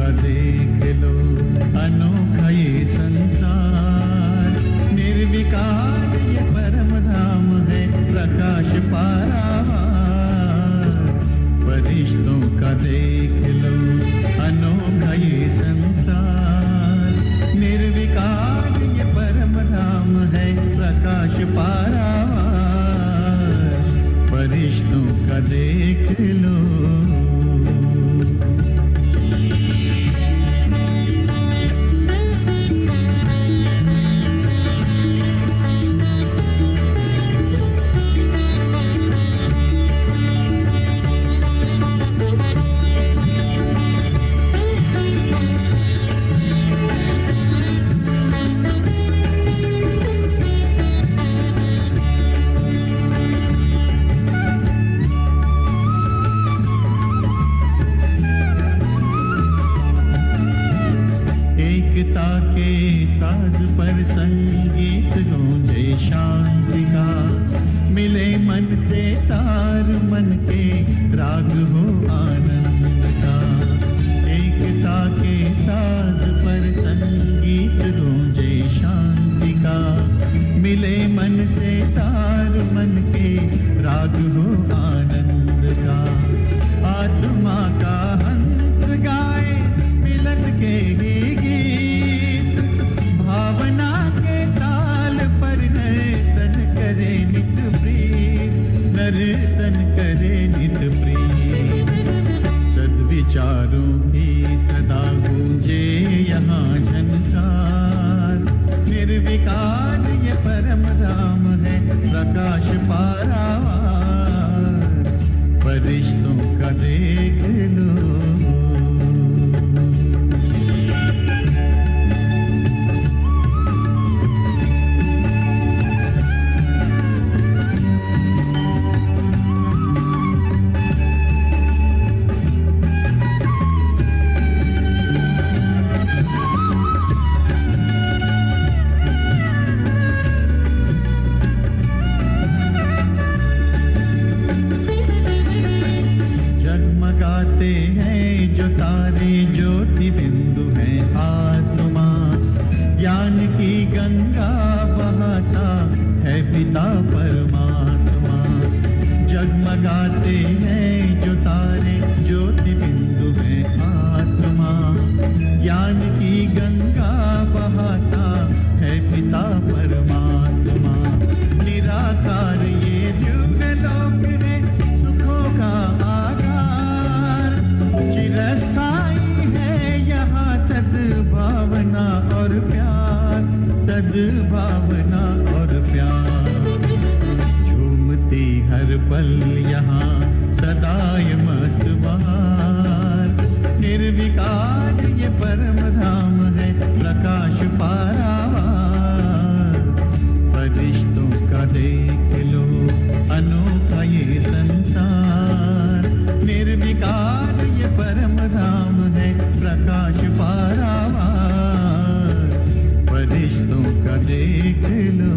का देख लो अनोखा ये संसार, निर्विकार ये परम धाम है प्रकाश पारावार। फरिश्तों का देख लो अनोखा ये संसार, निर्विकार ये परम धाम है प्रकाश पारावार। फरिश्तों का देख लो। साज पर संगीत गूंजे शांति का, मिले मन से तार मन के राग हो आनंद का। एकता के साज पर संगीत गूंजे शांति का, मिले मन से तार मन के राग हो आनंद का। आत्मा का हंस गाए मिलन के ही गीत, भावना के ताल पर नर्तन करे नित प्रीत, नर्तन करे नित प्रीत। सद्विचारों की सदा गूंजे यहाँ झनकार, निर्विकार ये परम धाम है प्रकाश पारावार। फरिश्तों का देख लो। जगमगाते हैं जो तारे ज्योति बिंदु हैं आत्मा, ज्ञान की गंगा बहाता है पिता परमात्मा। जगमगाते हैं जो तारे ज्योति बिंदु हैं आत्मा, ज्ञान की गंगा बहाता है पिता परमात्मा। निराकार ये दिव्यलोक है सुखों का आधार, चिरस्थायी है यहाँ सद्भावना और प्यार, सद्भावना और प्यार। झूमती हर पल यहाँ सदाय मस्त बहार, निर्विकार ये परम धाम है प्रकाश पारावार। फरिश्तों का देख लो अनोखा ये संसार, निर्विकार ये परम धाम है प्रकाश पारावार। फरिश्तों का देख लो।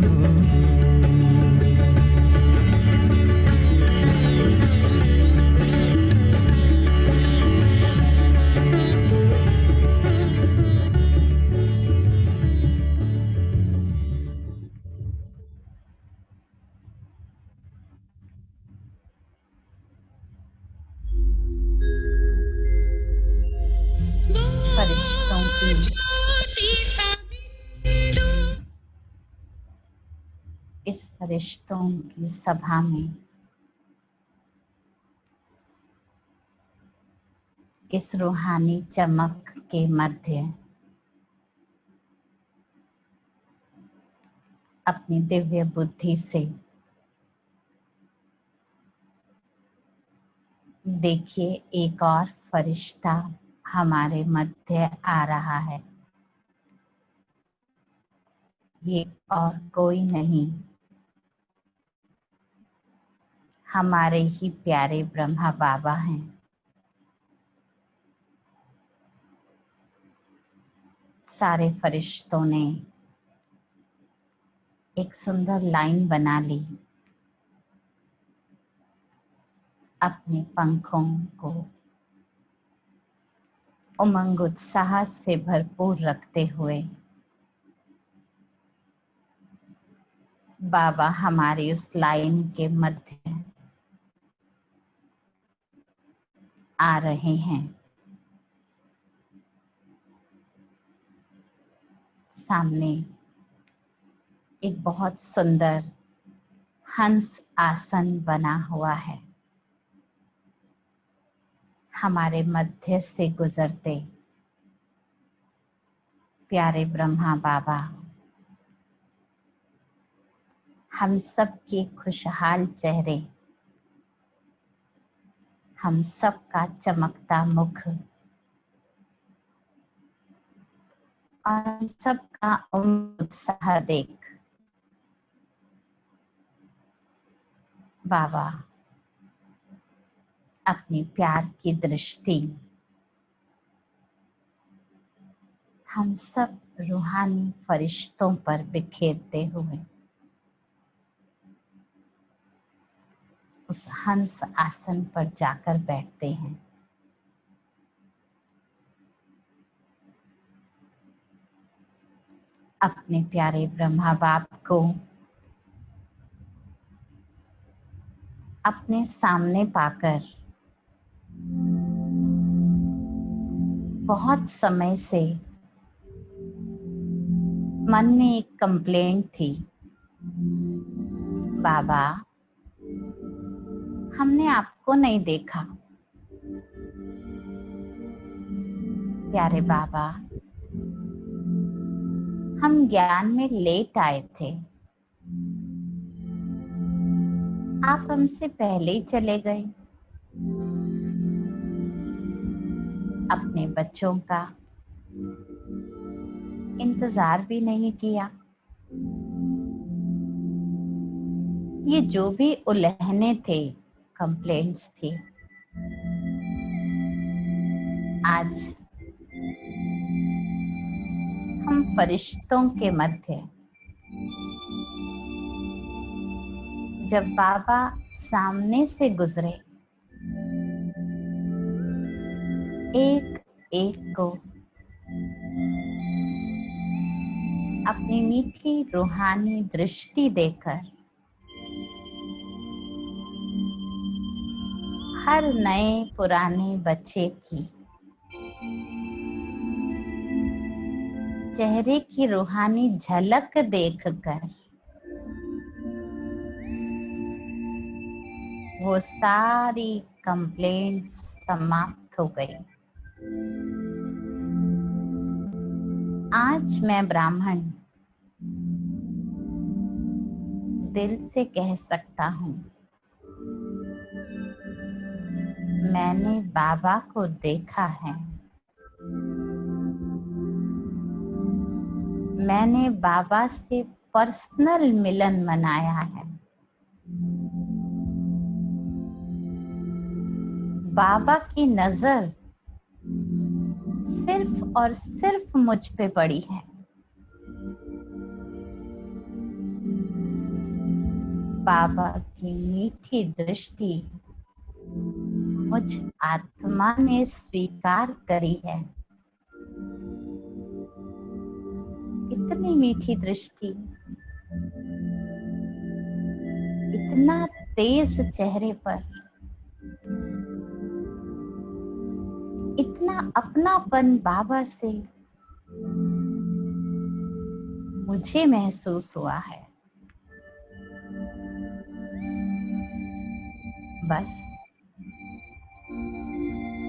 इस फरिश्तों की सभा में इस रूहानी चमक के मध्य अपनी दिव्य बुद्धि से देखिए एक और फरिश्ता हमारे मध्य आ रहा है। ये और कोई नहीं, हमारे ही प्यारे ब्रह्मा बाबा हैं। सारे फरिश्तों ने एक सुंदर लाइन बना ली, अपने पंखों को उमंग उत्साह से भरपूर रखते हुए बाबा हमारी उस लाइन के मध्य आ रहे हैं। सामने एक बहुत सुंदर हंस आसन बना हुआ है। हमारे मध्य से गुजरते प्यारे ब्रह्मा बाबा हम सब के खुशहाल चेहरे, हम सब का चमकता मुख और हम सब का उत्साह देख बाबा अपनी प्यार की दृष्टि हम सब रूहानी फरिश्तों पर बिखेरते हुए उस हंस आसन पर जाकर बैठते हैं। अपने प्यारे ब्रह्मा बाप को अपने सामने पाकर बहुत समय से मन में एक कंप्लेंट थी, बाबा हमने आपको नहीं देखा। प्यारे बाबा हम ज्ञान में लेट आए थे, आप हमसे पहले ही चले गए। अपने बच्चों का इंतजार भी नहीं किया। ये जो भी उलहने थे, कंप्लेंट्स थी, आज हम फरिश्तों के मध्य जब बाबा सामने से गुजरे, एक एक को अपनी मीठी रूहानी दृष्टि देकर हर नए पुराने बच्चे की चेहरे की रूहानी झलक देखकर वो सारी कंप्लेंट्स समाप्त हो गई। आज मैं ब्राह्मण दिल से कह सकता हूँ, मैंने बाबा को देखा है, मैंने बाबा से पर्सनल मिलन मनाया है। बाबा की नजर सिर्फ और सिर्फ मुझ पे पड़ी है। बाबा की मीठी दृष्टि मुझ आत्मा ने स्वीकार करी है। इतनी मीठी दृष्टि, इतना तेज चेहरे पर, इतना अपनापन बाबा से मुझे महसूस हुआ है। बस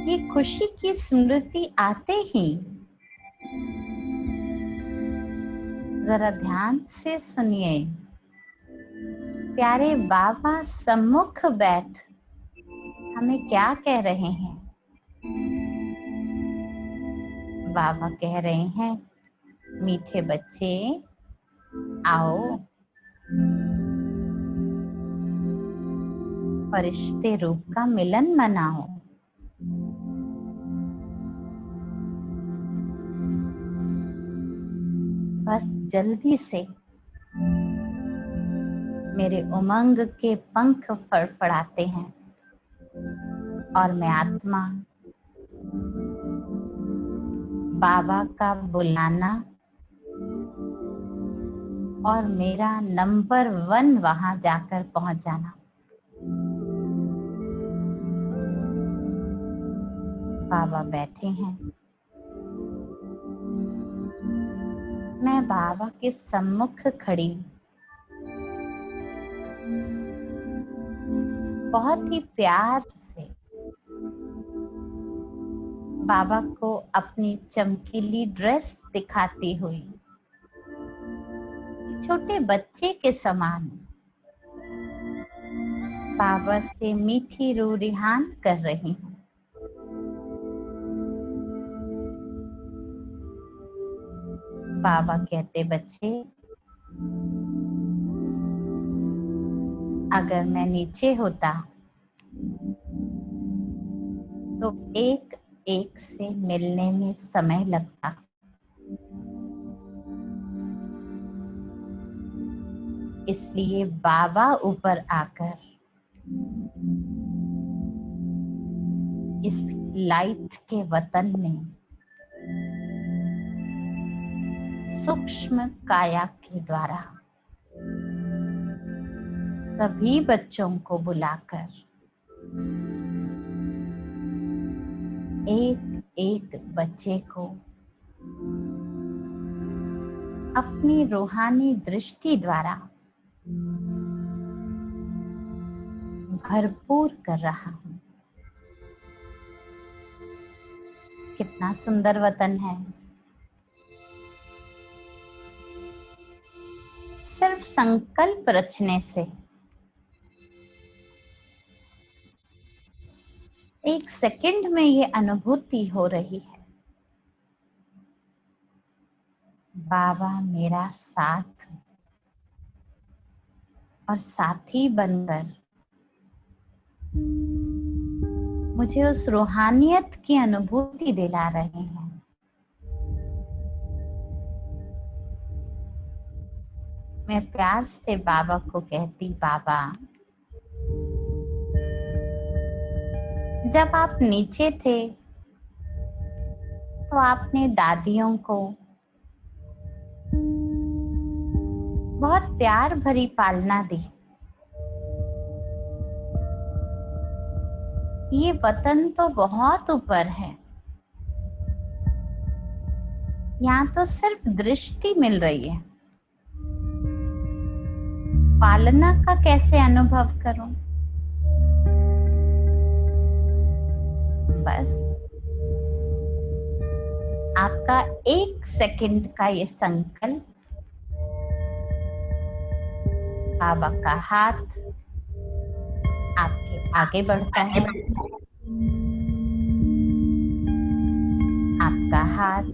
ये खुशी की स्मृति आते ही जरा ध्यान से सुनिए। प्यारे बाबा सम्मुख बैठ हमें क्या कह रहे हैं। बाबा कह रहे हैं, मीठे बच्चे आओ, फरिश्ते रूप का मिलन मनाओ। बस जल्दी से मेरे उमंग के पंख फड़फड़ाते हैं और मैं आत्मा बाबा का बुलाना और मेरा नंबर 1 वहां जाकर पहुंच जाना। बाबा बैठे हैं, मैं बाबा के सम्मुख खड़ी बहुत ही प्यार से बाबा को अपनी चमकीली ड्रेस दिखाती हुई छोटे बच्चे के समान बाबा से मीठी रूरिहान कर रही हूँ। बाबा कहते, बच्चे अगर मैं नीचे होता तो एक एक से मिलने में समय लगता। इसलिए बाबा ऊपर आकर इस लाइट के वतन में सूक्ष्म काया के द्वारा सभी बच्चों को बुलाकर एक एक बच्चे को अपनी रूहानी दृष्टि द्वारा भरपूर कर रहा हूं। कितना सुंदर वतन है। सिर्फ संकल्प रचने से एक सेकंड में ये अनुभूति हो रही है। बाबा मेरा साथ और साथी बनकर मुझे उस रूहानियत की अनुभूति दिला रहे हैं। मैं प्यार से बाबा को कहती, बाबा जब आप नीचे थे तो आपने दादियों को बहुत प्यार भरी पालना दी। ये वतन तो बहुत ऊपर है, यहाँ तो सिर्फ दृष्टि मिल रही है, पालना का कैसे अनुभव करूं? बस आपका एक सेकंड का ये संकल्प, बाबा का हाथ आपके आगे बढ़ता है, आपका हाथ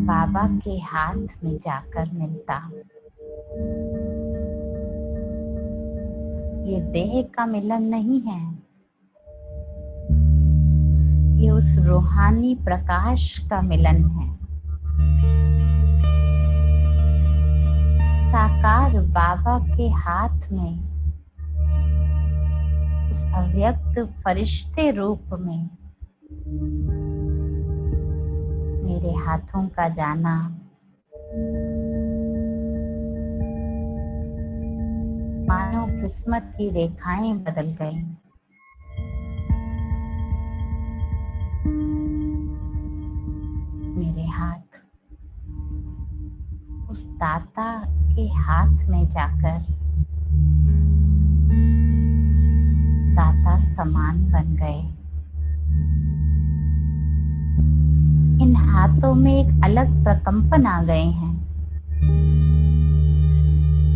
बाबा के हाथ में जाकर मिलता। ये देह का मिलन नहीं है, ये उस रूहानी प्रकाश का मिलन है। साकार बाबा के हाथ में उस अव्यक्त फरिश्ते रूप में मेरे हाथों का जाना मानो किस्मत की रेखाएं बदल गई। मेरे हाथ उस दाता के हाथ में जाकर दाता समान बन गए। इन हाथों में एक अलग प्रकंपन आ गए हैं,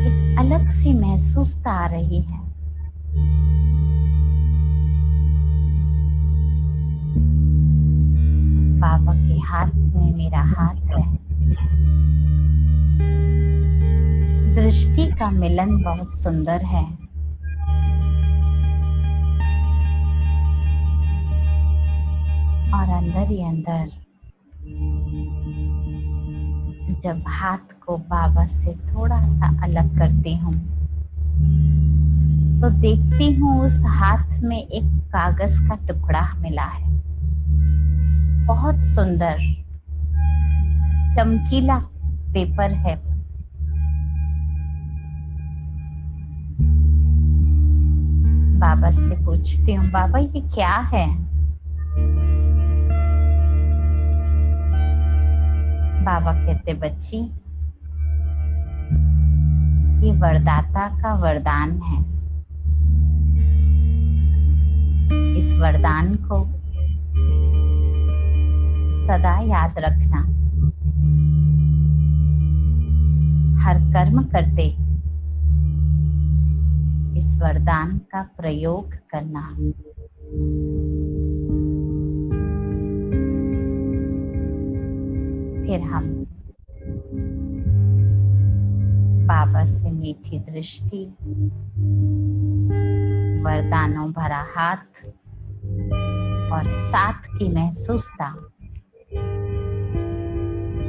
एक अलग सी महसूसता आ रही है। बाबा के हाथ में मेरा हाथ है। दृष्टि का मिलन बहुत सुंदर है। और अंदर ही अंदर जब हाथ को बाबा से थोड़ा सा अलग करती हूँ तो देखती हूँ उस हाथ में एक कागज का टुकड़ा मिला है। बहुत सुंदर चमकीला पेपर है। बाबा से पूछती हूँ, बाबा ये क्या है? बाबा कहते, बच्ची ये वरदाता का वरदान है। इस वरदान को सदा याद रखना, हर कर्म करते इस वरदान का प्रयोग करना। फिर हम बाबा से मीठी दृष्टि, वरदानों भरा हाथ और साथ की महसूसता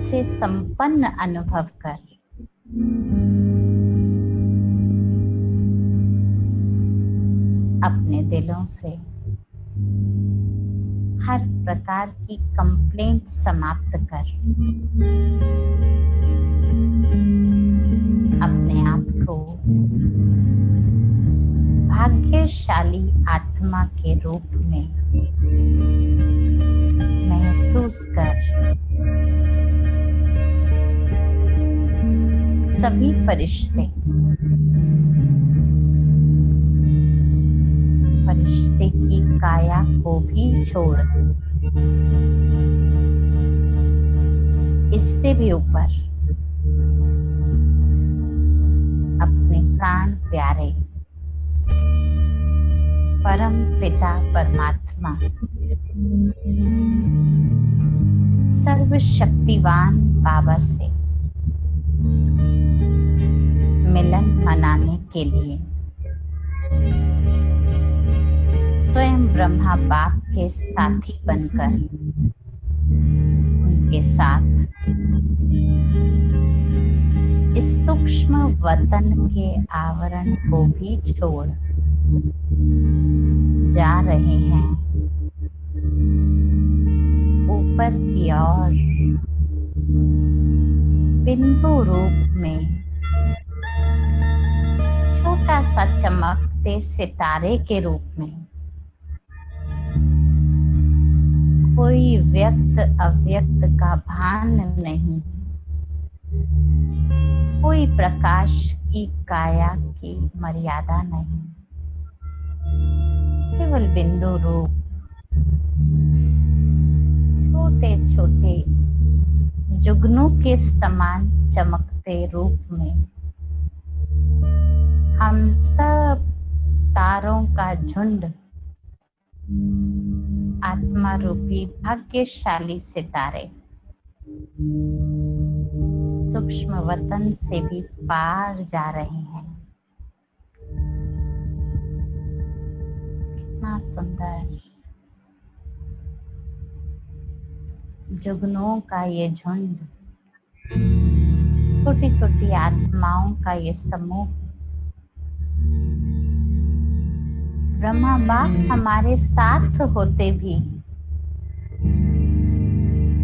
से संपन्न अनुभव कर अपने दिलों से हर प्रकार की कंप्लेंट समाप्त कर अपने आप को भाग्यशाली आत्मा के रूप में महसूस कर। सभी फरिश्ते की काया को भी छोड़ इससे भी ऊपर अपने प्राण प्यारे परम पिता परमात्मा सर्वशक्तिवान बाबा से मिलन मनाने के लिए स्वयं ब्रह्मा बाप के साथी बनकर उनके साथ इस सूक्ष्म वतन के आवरण को भी छोड़ जा रहे हैं ऊपर की ओर, बिंदु रूप में छोटा सा चमकते सितारे के रूप में। कोई व्यक्त अव्यक्त का भान नहीं, कोई प्रकाश की काया की मर्यादा नहीं, केवल बिंदु रूप छोटे छोटे जुगनू के समान चमकते रूप में हम सब तारों का झुंड, आत्मा रूपी भाग्यशाली सितारे सूक्ष्म वतन से भी पार जा रहे हैं। कितना सुंदर जुगनुओं का ये झुंड, छोटी छोटी आत्माओं का ये समूह, ब्रह्मा बाप हमारे साथ होते भी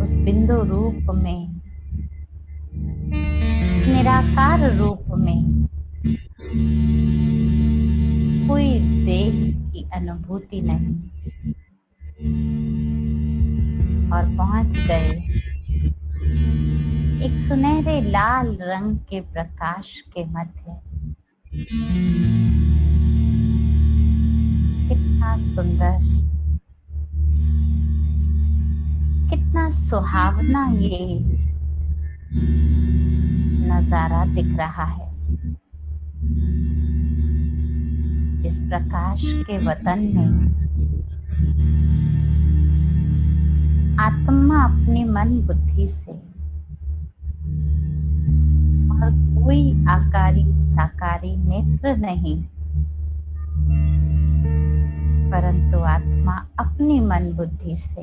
उस बिंदु रूप में, निराकार रूप में कोई देह की अनुभूति नहीं, और पहुंच गए एक सुनहरे लाल रंग के प्रकाश के मध्य। कितना सुंदर, कितना सुहावना ये नजारा दिख रहा है। इस प्रकाश के वतन में आत्मा अपनी मन बुद्धि से और कोई आकारी साकारी नेत्र नहीं, परंतु आत्मा अपनी मन बुद्धि से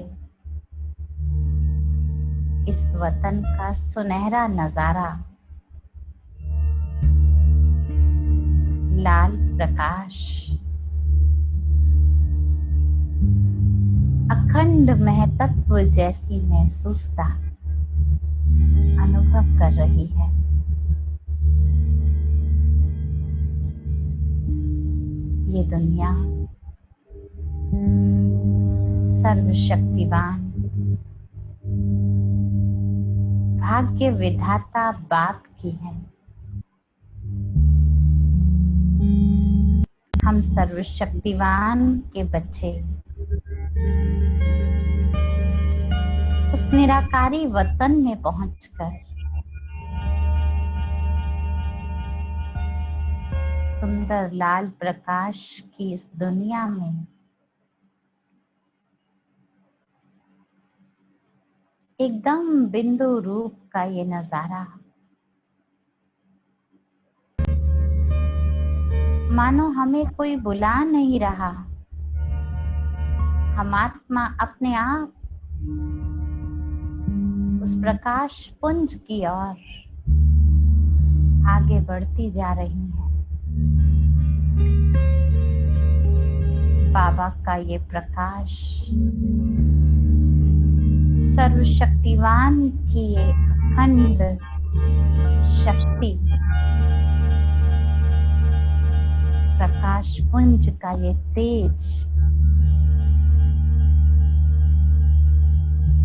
इस वतन का सुनहरा नजारा, लाल प्रकाश, अखंड महतत्व जैसी महसूसता अनुभव कर रही है। ये दुनिया सर्वशक्तिवान भाग्य विधाता बाप की है। हम सर्वशक्तिवान के बच्चे उस निराकारी वतन में पहुंचकर सुंदर लाल प्रकाश की इस दुनिया में एकदम बिंदु रूप का ये नजारा मानो हमें कोई बुला नहीं रहा। हम आत्मा अपने आप उस प्रकाश पुंज की ओर आगे बढ़ती जा रही है। बाबा का ये प्रकाश सर्वशक्तिवान की ये अखंड शक्ति, प्रकाश पुंज का ये तेज,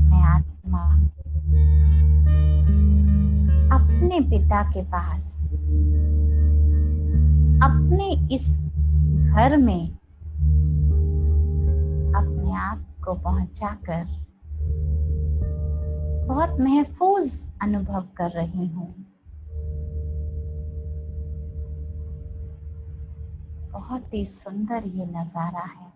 मैं आत्मा अपने पिता के पास, अपने इस घर में अपने आप को पहुंचाकर बहुत महफूज अनुभव कर रही हूँ। बहुत ही सुंदर ये नजारा है।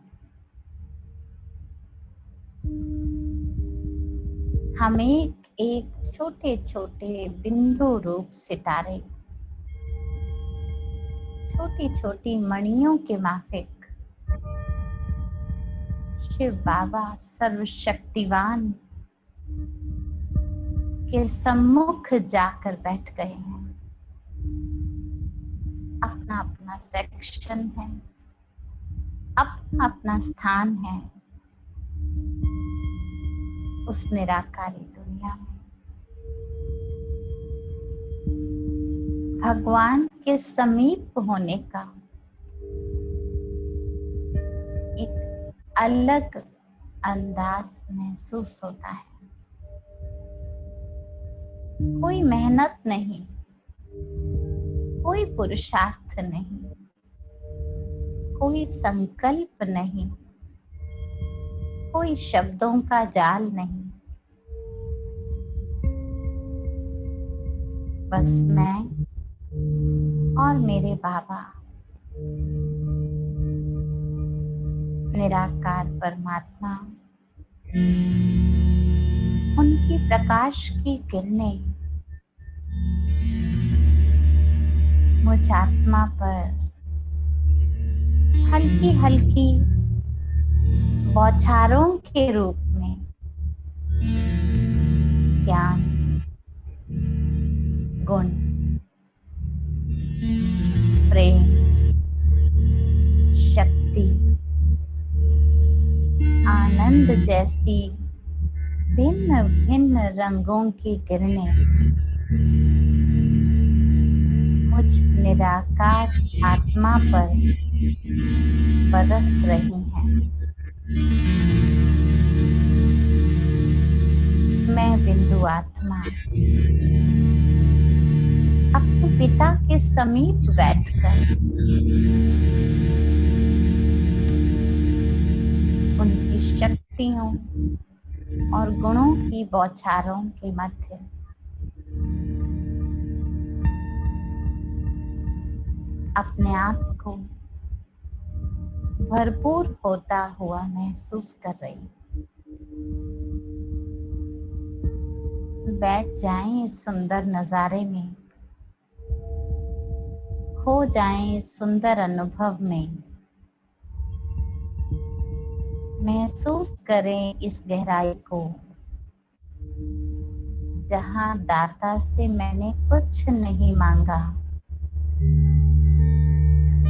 हम एक छोटे छोटे बिंदु रूप सितारे, छोटी छोटी मणियों के माफिक शिव बाबा सर्वशक्तिवान के सम्मुख जाकर बैठ गए हैं। अपना अपना सेक्शन है, अपना अपना स्थान है उस निराकारी दुनिया में। भगवान के समीप होने का एक अलग अंदाज महसूस होता है। कोई मेहनत नहीं, कोई पुरुषार्थ नहीं, कोई संकल्प नहीं, कोई शब्दों का जाल नहीं, बस मैं और मेरे बाबा निराकार परमात्मा, उनकी प्रकाश की किरणें मुझ आत्मा पर हल्की हल्की बौछारों के रूप में ज्ञान, गुण, प्रेम, शक्ति, आनंद जैसी भिन्न भिन्न रंगों की किरणें मुझ निराकार आत्मा पर बरस रही हैं। मैं बिंदु आत्मा अपने पिता के समीप बैठकर उनकी शक्तियों और गुणों की बौछारों के मध्य अपने आप को भरपूर होता हुआ महसूस कर रही। बैठ जाएं इस सुंदर नजारे में, खो जाएं इस सुंदर अनुभव में, महसूस करें इस गहराई को जहां दाता से मैंने कुछ नहीं मांगा,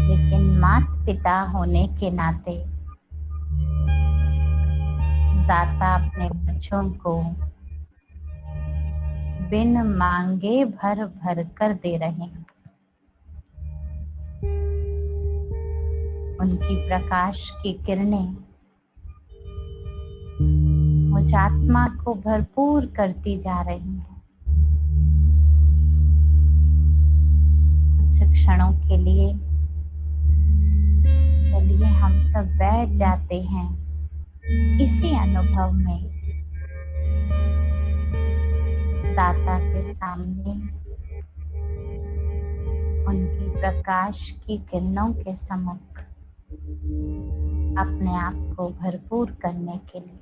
लेकिन माता पिता होने के नाते दाता अपने बच्चों को बिन मांगे भर भर कर दे रहे हैं। उनकी प्रकाश की किरणें मुझ आत्मा को भरपूर करती जा रही हैं। कुछ क्षणों के लिए चलिए हम सब बैठ जाते हैं इसी अनुभव में, दाता के सामने उनकी प्रकाश की किरणों के सम्मुख अपने आप को भरपूर करने के लिए।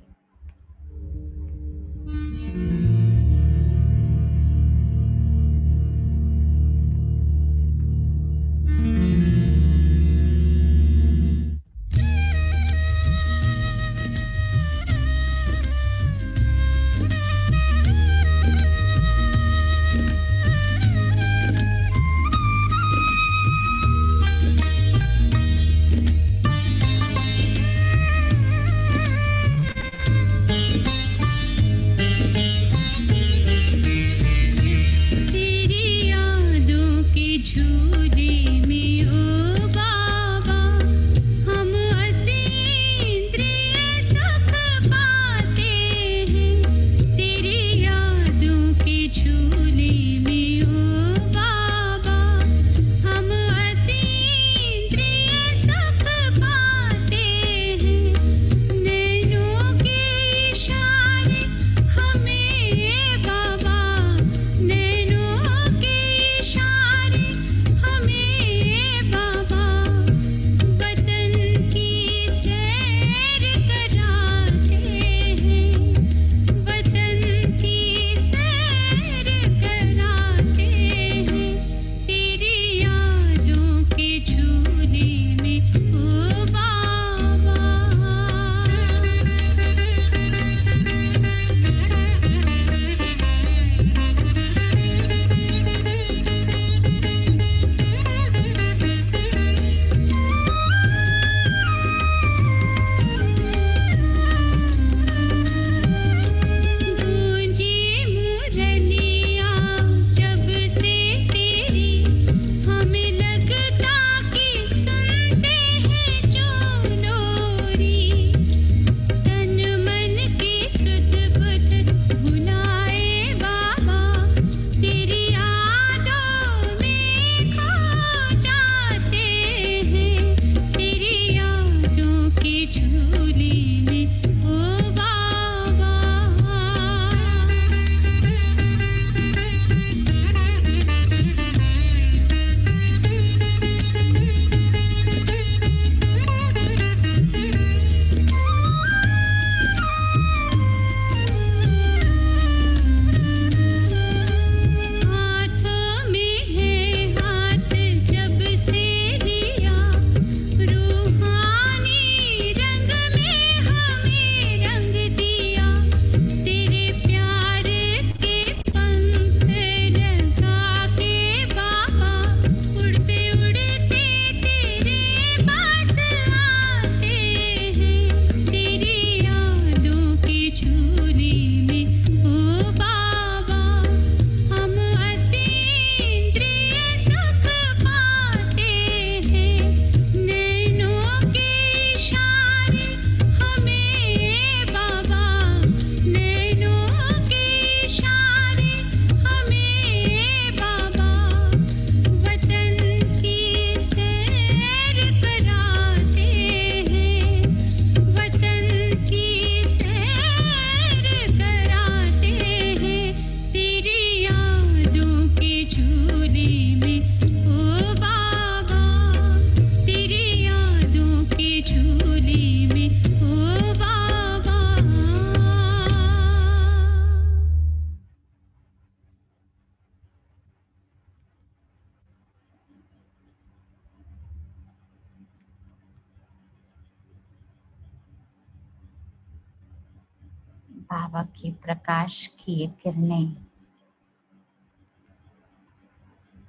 बाबा की प्रकाश की ये किरणें,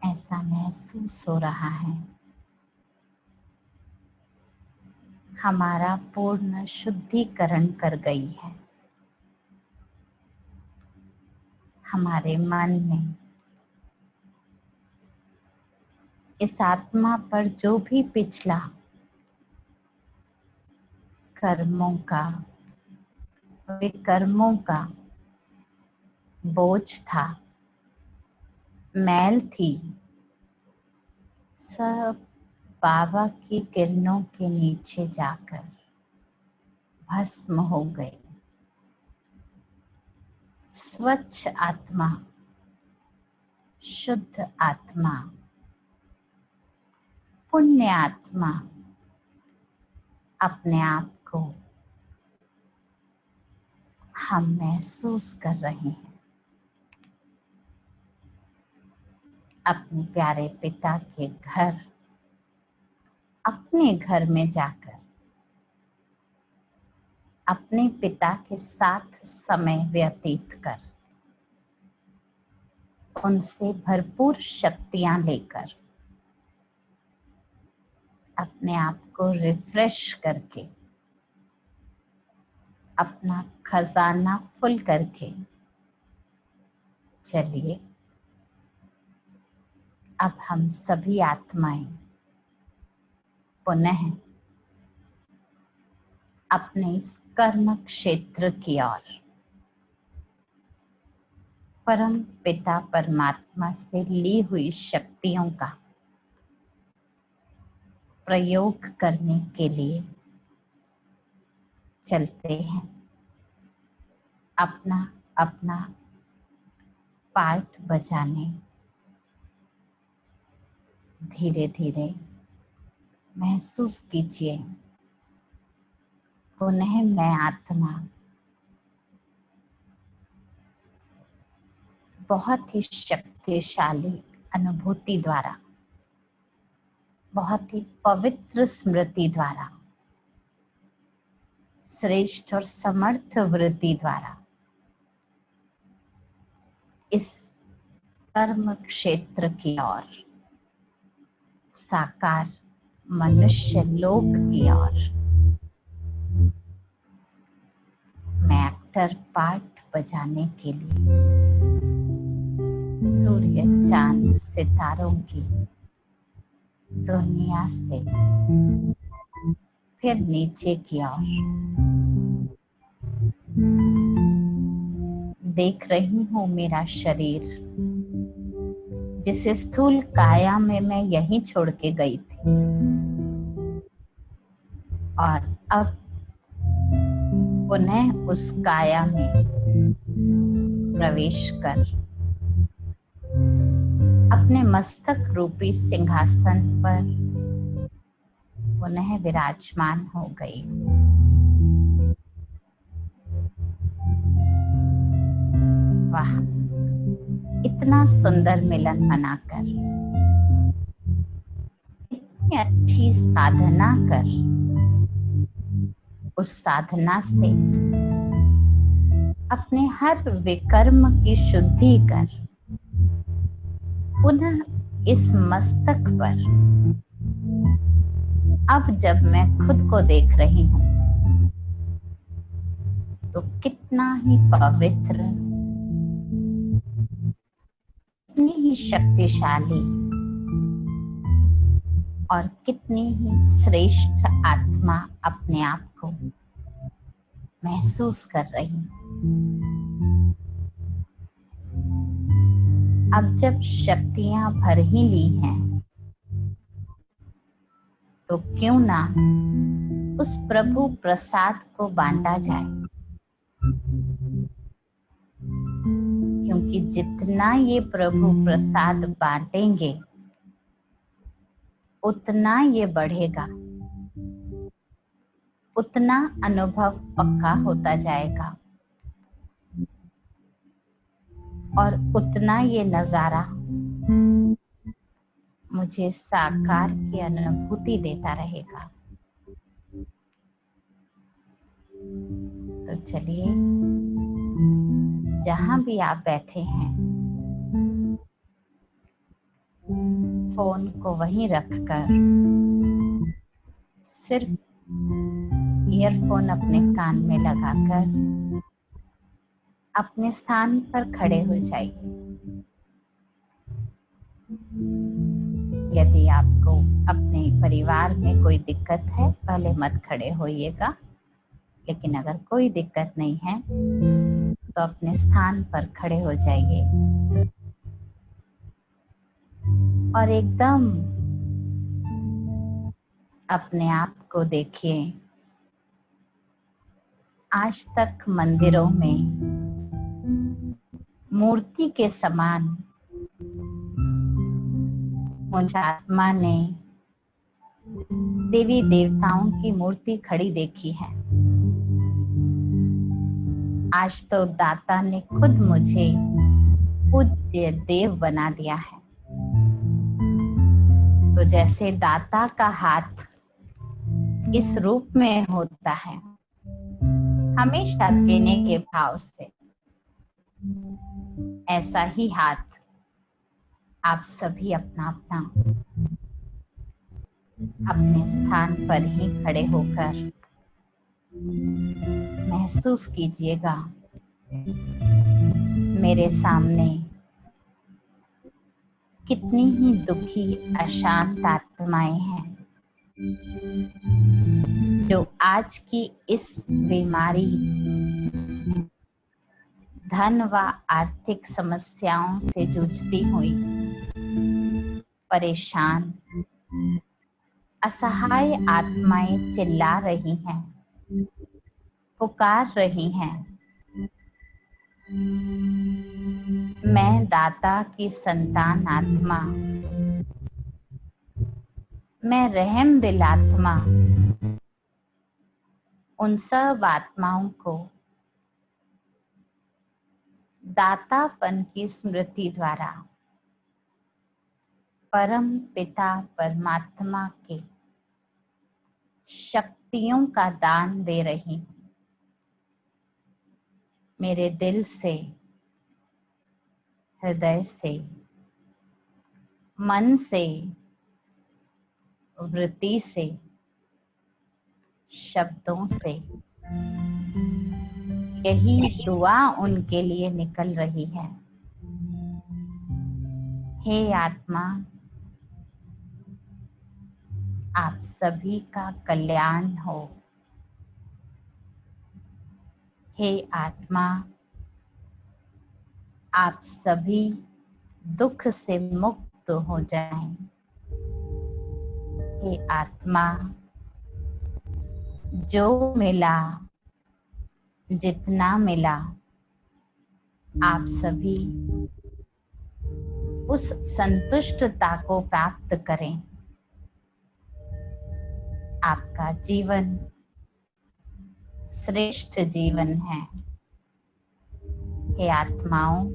ऐसा महसूस हो रहा है हमारा पूर्ण शुद्धिकरण कर गई है। हमारे मन में इस आत्मा पर जो भी पिछला कर्मों का, विकर्मों का बोझ था, मैल थी, सब बाबा की किरणों के नीचे जाकर भस्म हो गई। स्वच्छ आत्मा, शुद्ध आत्मा, पुण्य आत्मा अपने आप को हम महसूस कर रहे हैं। अपने प्यारे पिता के घर, अपने घर में जाकर अपने पिता के साथ समय व्यतीत कर, उनसे भरपूर शक्तियां लेकर, अपने आप को रिफ्रेश करके, अपना खजाना फुल करके चलिए अब हम सभी आत्माएं पुनः अपने इस कर्म क्षेत्र की ओर परम पिता परमात्मा से ली हुई शक्तियों का प्रयोग करने के लिए चलते हैं। अपना अपना पार्ट बजाने धीरे धीरे महसूस कीजिए। पुनः मैं आत्मा बहुत ही शक्तिशाली अनुभूति द्वारा, बहुत ही पवित्र स्मृति द्वारा, श्रेष्ठ और समर्थ वृत्ति द्वारा इस कर्म क्षेत्र की ओर, साकार मनुष्य लोक की ओर मैं एक्टर पार्ट बजाने के लिए सूर्य चांद सितारों की दुनिया से फिर नीचे की ओर देख रही हूँ। मेरा शरीर जिस स्थूल काया में मैं यहीं छोड़ के गई थी और अब पुनः उस काया में प्रवेश कर अपने मस्तक रूपी सिंहासन पर पुनः विराजमान हो गई। वाह, इतना सुंदर मिलन मनाकर, इतनी अच्छी साधना कर, उस साधना से अपने हर विकर्म की शुद्धि कर पुनः इस मस्तक पर अब जब मैं खुद को देख रही हूँ तो कितना ही पवित्र, कितनी ही शक्तिशाली और कितनी ही श्रेष्ठ आत्मा अपने आप को महसूस कर रही हूँ। अब जब शक्तियां भर ही ली हैं तो क्यों ना उस प्रभु प्रसाद को बांटा जाए, क्योंकि जितना ये प्रभु प्रसाद बांटेंगे उतना ये बढ़ेगा, उतना अनुभव पक्का होता जाएगा और उतना ये नजारा मुझे साकार की अनुभूति देता रहेगा। तो चलिए, जहां भी आप बैठे हैं फोन को वहीं रखकर सिर्फ ईयरफोन अपने कान में लगाकर अपने स्थान पर खड़े हो जाइए। यदि आपको अपने परिवार में कोई दिक्कत है, पहले मत खड़े होइएगा, लेकिन अगर कोई दिक्कत नहीं है तो अपने स्थान पर खड़े हो जाइए और एकदम अपने आप को देखिए। आज तक मंदिरों में मूर्ति के समान मुझे आत्मा ने देवी देवताओं की मूर्ति खड़ी देखी है। आज तो दाता ने खुद मुझे पूज्य देव बना दिया है। तो जैसे दाता का हाथ इस रूप में होता है, हमेशा देने के भाव से, ऐसा ही हाथ आप सभी अपना अपना अपने स्थान पर ही खड़े होकर महसूस कीजिएगा। मेरे सामने कितनी ही दुखी अशांत आत्माएं हैं जो आज की इस बीमारी, धन व आर्थिक समस्याओं से जूझती हुई परेशान असहाय आत्माएं चिल्ला रही हैं, पुकार रही हैं। मैं दाता की संतान आत्मा, मैं रहम दिल आत्मा, उन सब आत्माओं को दातापन की स्मृति द्वारा परम पिता परमात्मा के शक्तियों का दान दे रही हूँ। मेरे दिल से, हृदय से, मन से, वृत्ति से, शब्दों से यही दुआ उनके लिए निकल रही है। हे आत्मा, आप सभी का कल्याण हो। हे आत्मा, आप सभी दुख से मुक्त हो जाएं। हे आत्मा, जो मिला, जितना मिला, आप सभी उस संतुष्टता को प्राप्त करें। आपका जीवन श्रेष्ठ जीवन है। हे आत्माओं,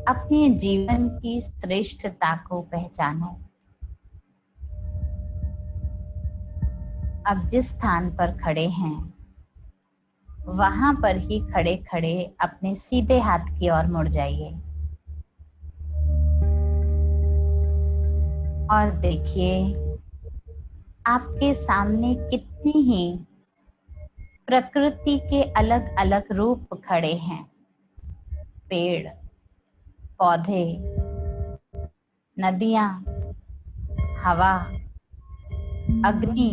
अपने जीवन की श्रेष्ठता को पहचानो। अब जिस स्थान पर खड़े हैं वहां पर ही खड़े खड़े अपने सीधे हाथ की ओर मुड़ जाइए और देखिए आपके सामने कितनी ही प्रकृति के अलग अलग रूप खड़े हैं। पेड़, पौधे, नदियां, हवा, अग्नि,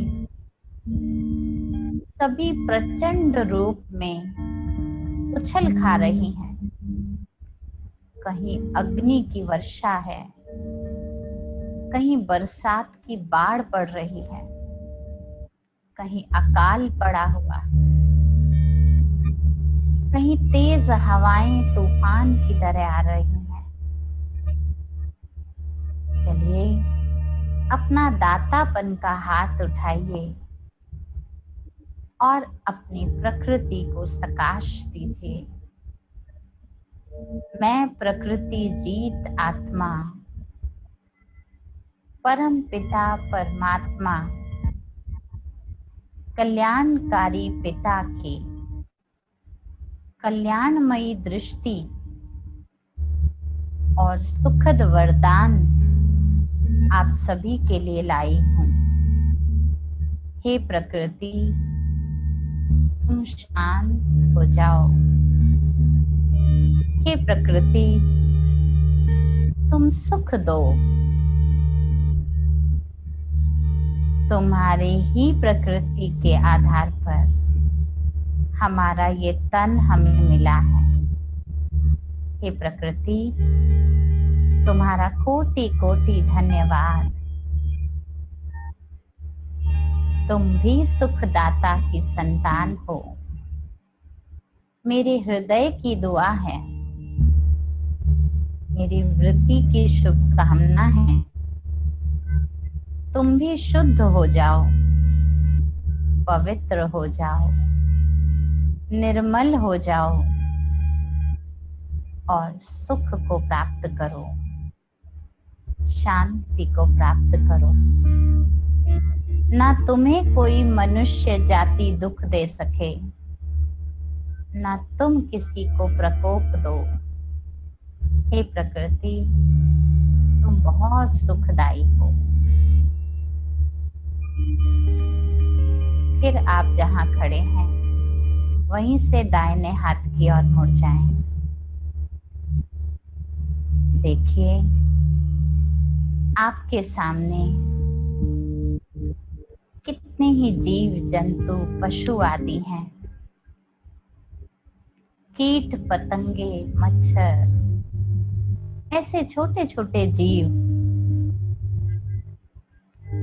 सभी प्रचंड रूप में उछल खा रही हैं। कहीं अग्नि की वर्षा है, कहीं बरसात की बाढ़ पड़ रही है, कहीं अकाल पड़ा हुआ, कहीं तेज हवाएं तूफान की तरह आ रही हैं। चलिए अपना दातापन का हाथ उठाइए और अपनी प्रकृति को सकाश दीजिए। मैं प्रकृति जीत आत्मा, परम पिता परमात्मा, कल्याणकारी पिता की कल्याणमयी दृष्टि और सुखद वरदान आप सभी के लिए लाई हूं। हे प्रकृति, तुम शांत हो जाओ। हे प्रकृति, तुम सुख दो। तुम्हारे ही प्रकृति के आधार पर हमारा ये तन हमें मिला है। हे प्रकृति, तुम्हारा कोटि कोटि धन्यवाद। तुम भी सुखदाता की संतान हो। मेरे हृदय की दुआ है, मेरी वृत्ति की शुभकामना है, तुम भी शुद्ध हो जाओ, पवित्र हो जाओ, निर्मल हो जाओ और सुख को प्राप्त करो, शांति को प्राप्त करो। ना तुम्हें कोई मनुष्य जाति दुख दे सके, ना तुम किसी को प्रकोप दो। हे प्रकृति, तुम बहुत सुखदाई हो। फिर आप जहां खड़े हैं वहीं से दाहिने हाथ की ओर मुड़ जाएं। देखिए, आपके सामने कितने ही जीव जंतु पशु आदि हैं। कीट पतंगे, मच्छर, ऐसे छोटे छोटे जीव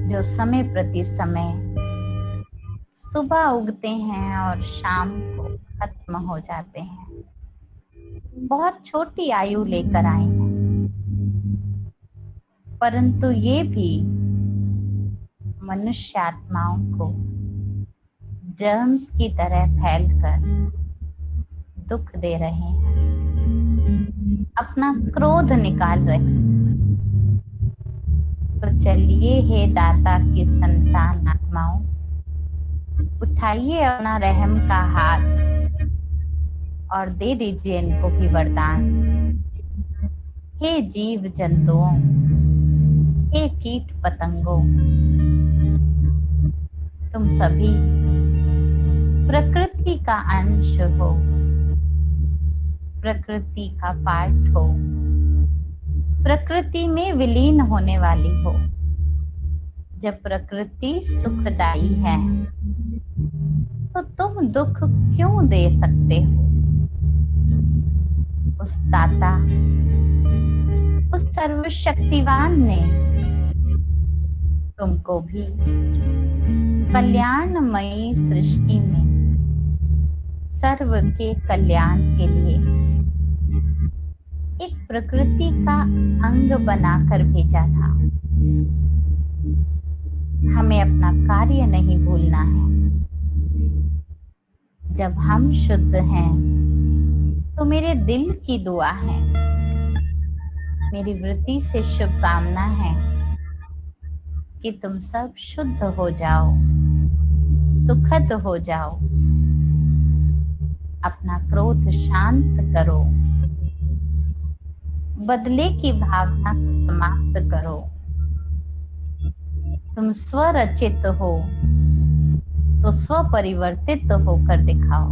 जो समय प्रति समय सुबह उगते हैं और शाम को खत्म हो जाते हैं, बहुत छोटी आयु लेकर आए हैं, परंतु ये भी मनुष्य आत्माओं को जर्म्स की तरह फैलकर दुख दे रहे हैं, अपना क्रोध निकाल रहे हैं। तो चलिए हे दाता की संतान आत्माओं, उठाइए अपना रहम का हाथ और दे दीजिए इनको भी वरदान। हे जीव जंतुओं, हे कीट पतंगों, तुम सभी प्रकृति का अंश हो, प्रकृति का पार्ट हो, प्रकृति में विलीन होने वाली हो। जब प्रकृति सुखदाई है तो तुम दुख क्यों दे सकते हो? उस दाता, उस सर्वशक्तिवान ने तुमको भी कल्याणमयी सृष्टि में सर्व के कल्याण के लिए एक प्रकृति का अंग बनाकर भेजा था। हमें अपना कार्य नहीं भूलना है। जब हम शुद्ध हैं तो मेरे दिल की दुआ है, मेरी वृत्ति से शुभकामना है कि तुम सब शुद्ध हो जाओ, सुखद हो जाओ, अपना क्रोध शांत करो, बदले की भावना को समाप्त करो। तुम स्वरचित हो तो स्व परिवर्तित होकर दिखाओ।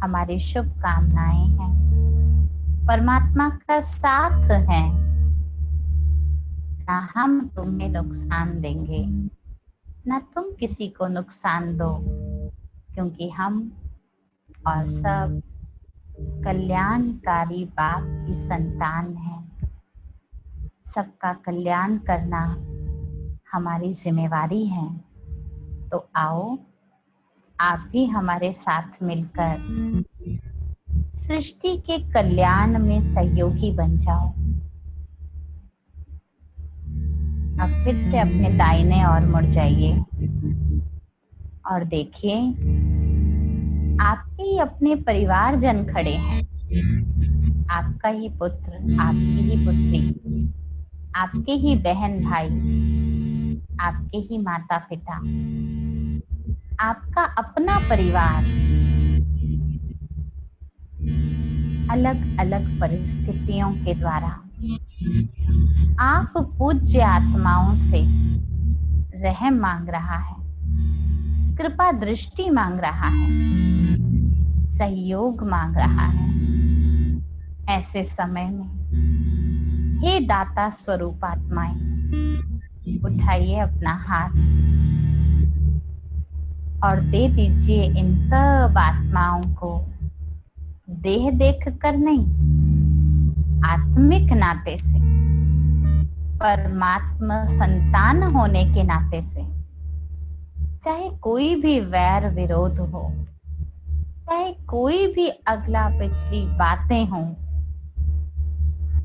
हमारी शुभकामनाएं हैं, परमात्मा का साथ है। ना हम तुम्हें नुकसान देंगे, ना तुम किसी को नुकसान दो, क्योंकि हम और सब कल्याणकारी बाप की संतान है। सबका कल्याण करना हमारी जिम्मेवारी है। तो आओ, आप भी हमारे साथ मिलकर सृष्टि के कल्याण में सहयोगी बन जाओ। अब फिर से अपने दाहिने ओर मुड़ जाइए और देखिए, आपके ही अपने परिवारजन खड़े हैं। आपका ही पुत्र, आपकी ही पुत्री, आपके ही बहन भाई, आपके ही माता पिता, आपका अपना परिवार अलग अलग परिस्थितियों के द्वारा आप पूज्य आत्माओं से रहम मांग रहा है, कृपा दृष्टि मांग रहा है, सहयोग मांग रहा है। ऐसे समय में हे दाता स्वरूप आत्माएं, उठाइए अपना हाथ और दे दीजिए इन सब आत्माओं को, देह देख कर नहीं, आत्मिक नाते से, परमात्मा संतान होने के नाते से। चाहे कोई भी वैर विरोध हो, चाहे कोई भी अगला पिछली बातें हों,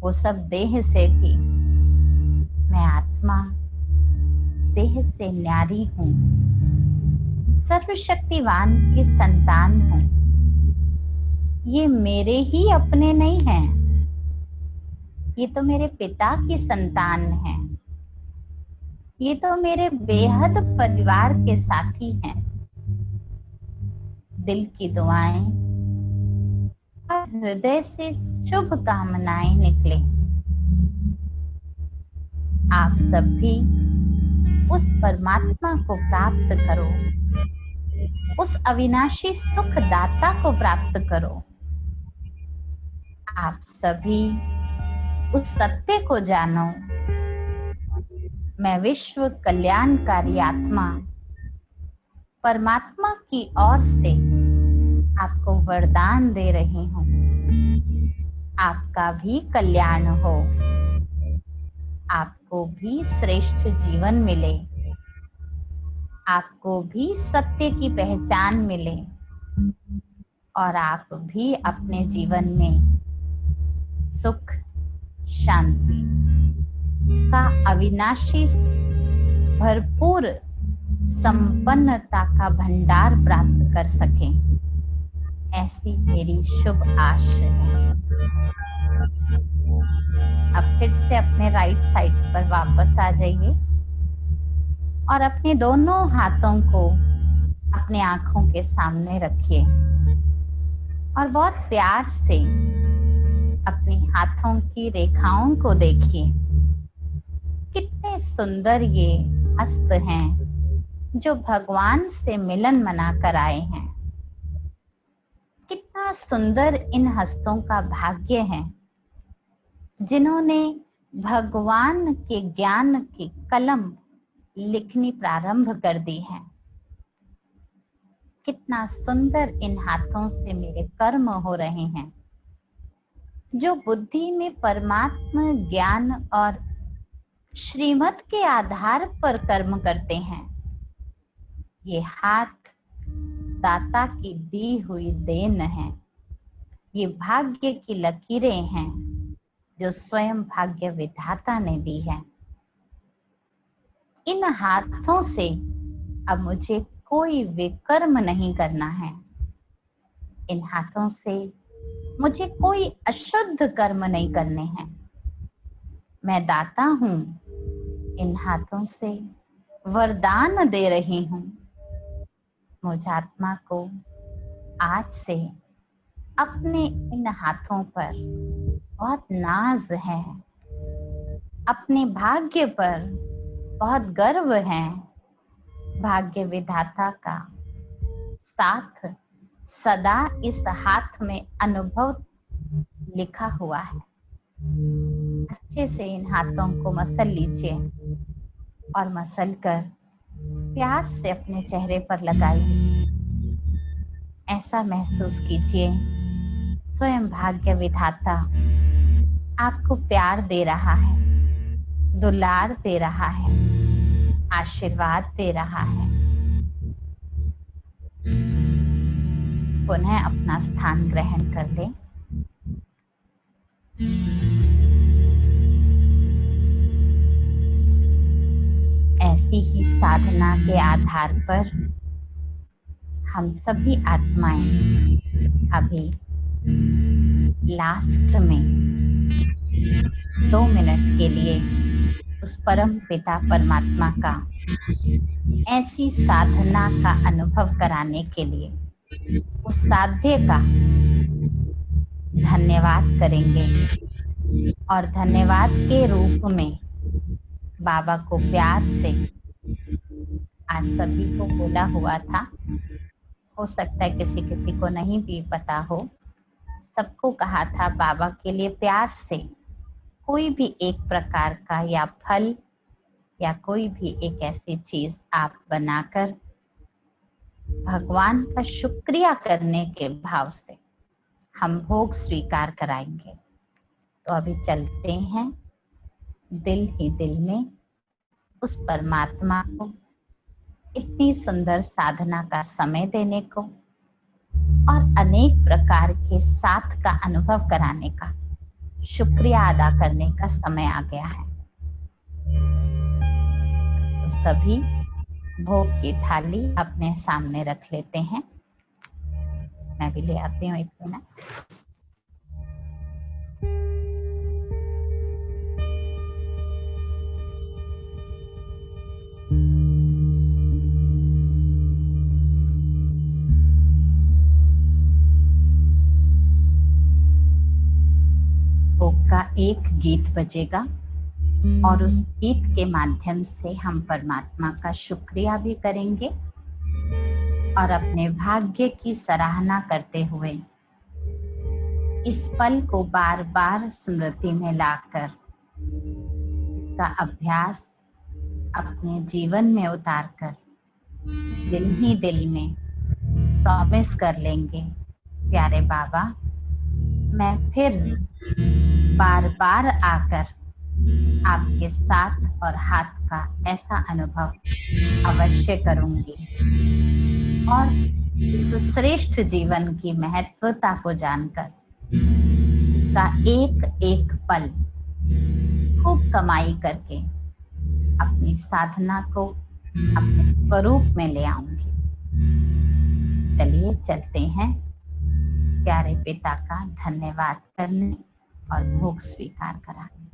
वो सब देह से थी। मैं आत्मा देह से न्यारी हूँ, सर्वशक्तिवान की संतान हूँ। ये मेरे ही अपने नहीं हैं, ये तो मेरे पिता की संतान है, ये तो मेरे बेहद परिवार के साथी हैं। दिल की दुआएं और हृदय से शुभ कामनाएं निकले। आप सब भी उस परमात्मा को प्राप्त करो, उस अविनाशी सुख दाता को प्राप्त करो। आप सभी उस सत्य को जानो। मैं विश्व कल्याणकारी आत्मा परमात्मा की ओर से आपको वरदान दे रही हूँ। आपका भी कल्याण हो, आपको भी श्रेष्ठ जीवन मिले, आपको भी सत्य की पहचान मिले और आप भी अपने जीवन में सुख शांति का अविनाशी भरपूर संपन्नता का भंडार प्राप्त कर सकें, ऐसी मेरी शुभ आशा है। अब फिर से अपने राइट साइड पर वापस आ जाइए और अपने दोनों हाथों को अपने आंखों के सामने रखिए और बहुत प्यार से अपने हाथों की रेखाओं को देखिए। कितने सुंदर ये हस्त हैं जो भगवान से मिलन मना कर आए हैं। कितना सुंदर इन हस्तों का भाग्य है जिन्होंने भगवान के ज्ञान की कलम लिखनी प्रारंभ कर दी है। कितना सुंदर इन हाथों से मेरे कर्म हो रहे हैं जो बुद्धि में परमात्मा ज्ञान और श्रीमत के आधार पर कर्म करते हैं। ये हाथ दाता की दी हुई देन है, ये भाग्य की लकीरें हैं जो स्वयं भाग्य विधाता ने दी है। इन हाथों से अब मुझे कोई विकर्म नहीं करना है। इन हाथों से मुझे कोई अशुद्ध कर्म नहीं करने हैं। मैं दाता हूँ, इन हाथों से वरदान दे रही हूँ। मुझ आत्मा को आज से अपने इन हाथों पर बहुत नाज है, अपने भाग्य पर बहुत गर्व है। भाग्य विधाता का साथ सदा इस हाथ में अनुभव लिखा हुआ है। अच्छे से इन हाथों को मसल लीजिए और मसल कर प्यार से अपने चेहरे पर लगाइए। ऐसा महसूस कीजिए स्वयं भाग्य विधाता आपको प्यार दे रहा है, दुलार दे रहा है, आशीर्वाद दे रहा है। पुनः अपना स्थान ग्रहण कर लें। ऐसी ही साधना के आधार पर हम सभी आत्माएं अभी लास्ट में 2 मिनट के लिए उस परम पिता परमात्मा का ऐसी साधना का अनुभव कराने के लिए उस साध्य का धन्यवाद करेंगे और धन्यवाद के रूप में बाबा को प्यार से आज सभी को बोला हुआ था, हो सकता है किसी किसी को नहीं भी पता हो, सबको कहा था बाबा के लिए प्यार से कोई भी एक प्रकार का या फल या कोई भी एक ऐसी चीज आप बनाकर भगवान का शुक्रिया करने के भाव से हम भोग स्वीकार कराएंगे। तो अभी चलते हैं दिल ही दिल में उस परमात्मा को इतनी सुंदर साधना का समय देने को और अनेक प्रकार के साथ का अनुभव कराने का शुक्रिया अदा करने का समय आ गया है। तो सभी भोग की थाली अपने सामने रख लेते हैं। मैं भी ले आती हूँ एक मिनट। भोग का एक गीत बजेगा और उस गीत के माध्यम से हम परमात्मा का शुक्रिया भी करेंगे और अपने भाग्य की सराहना करते हुए इस पल को बार बार स्मृति में लाकर इसका अभ्यास अपने जीवन में उतारकर दिल ही दिल में प्रॉमिस कर लेंगे, प्यारे बाबा मैं फिर बार बार आकर आपके साथ और हाथ का ऐसा अनुभव अवश्य करूंगी और इस श्रेष्ठ जीवन की महत्वता को जानकर इसका एक एक पल खूब कमाई करके अपनी साधना को अपने स्वरूप में ले आऊंगी। चलिए चलते हैं प्यारे पिता का धन्यवाद करने और भोग स्वीकार कराने।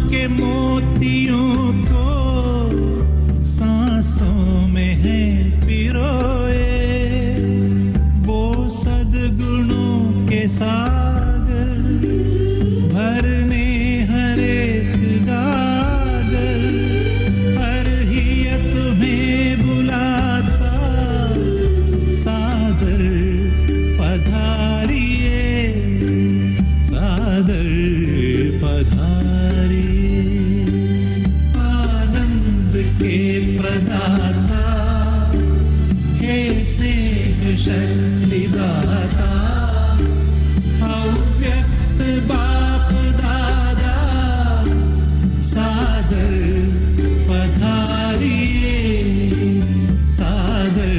के मोतियों को सांसों में है पिरोए, वो सद्गुणों के सागर भरने हर एक गागर, हर हियत में बुलाता सादर पधारिए, सादर पधारिए। आनंद के प्रदाता हे स्नेह शक्ति दाता, अव्यक्त बाप दादा सादर पधारिए, सादर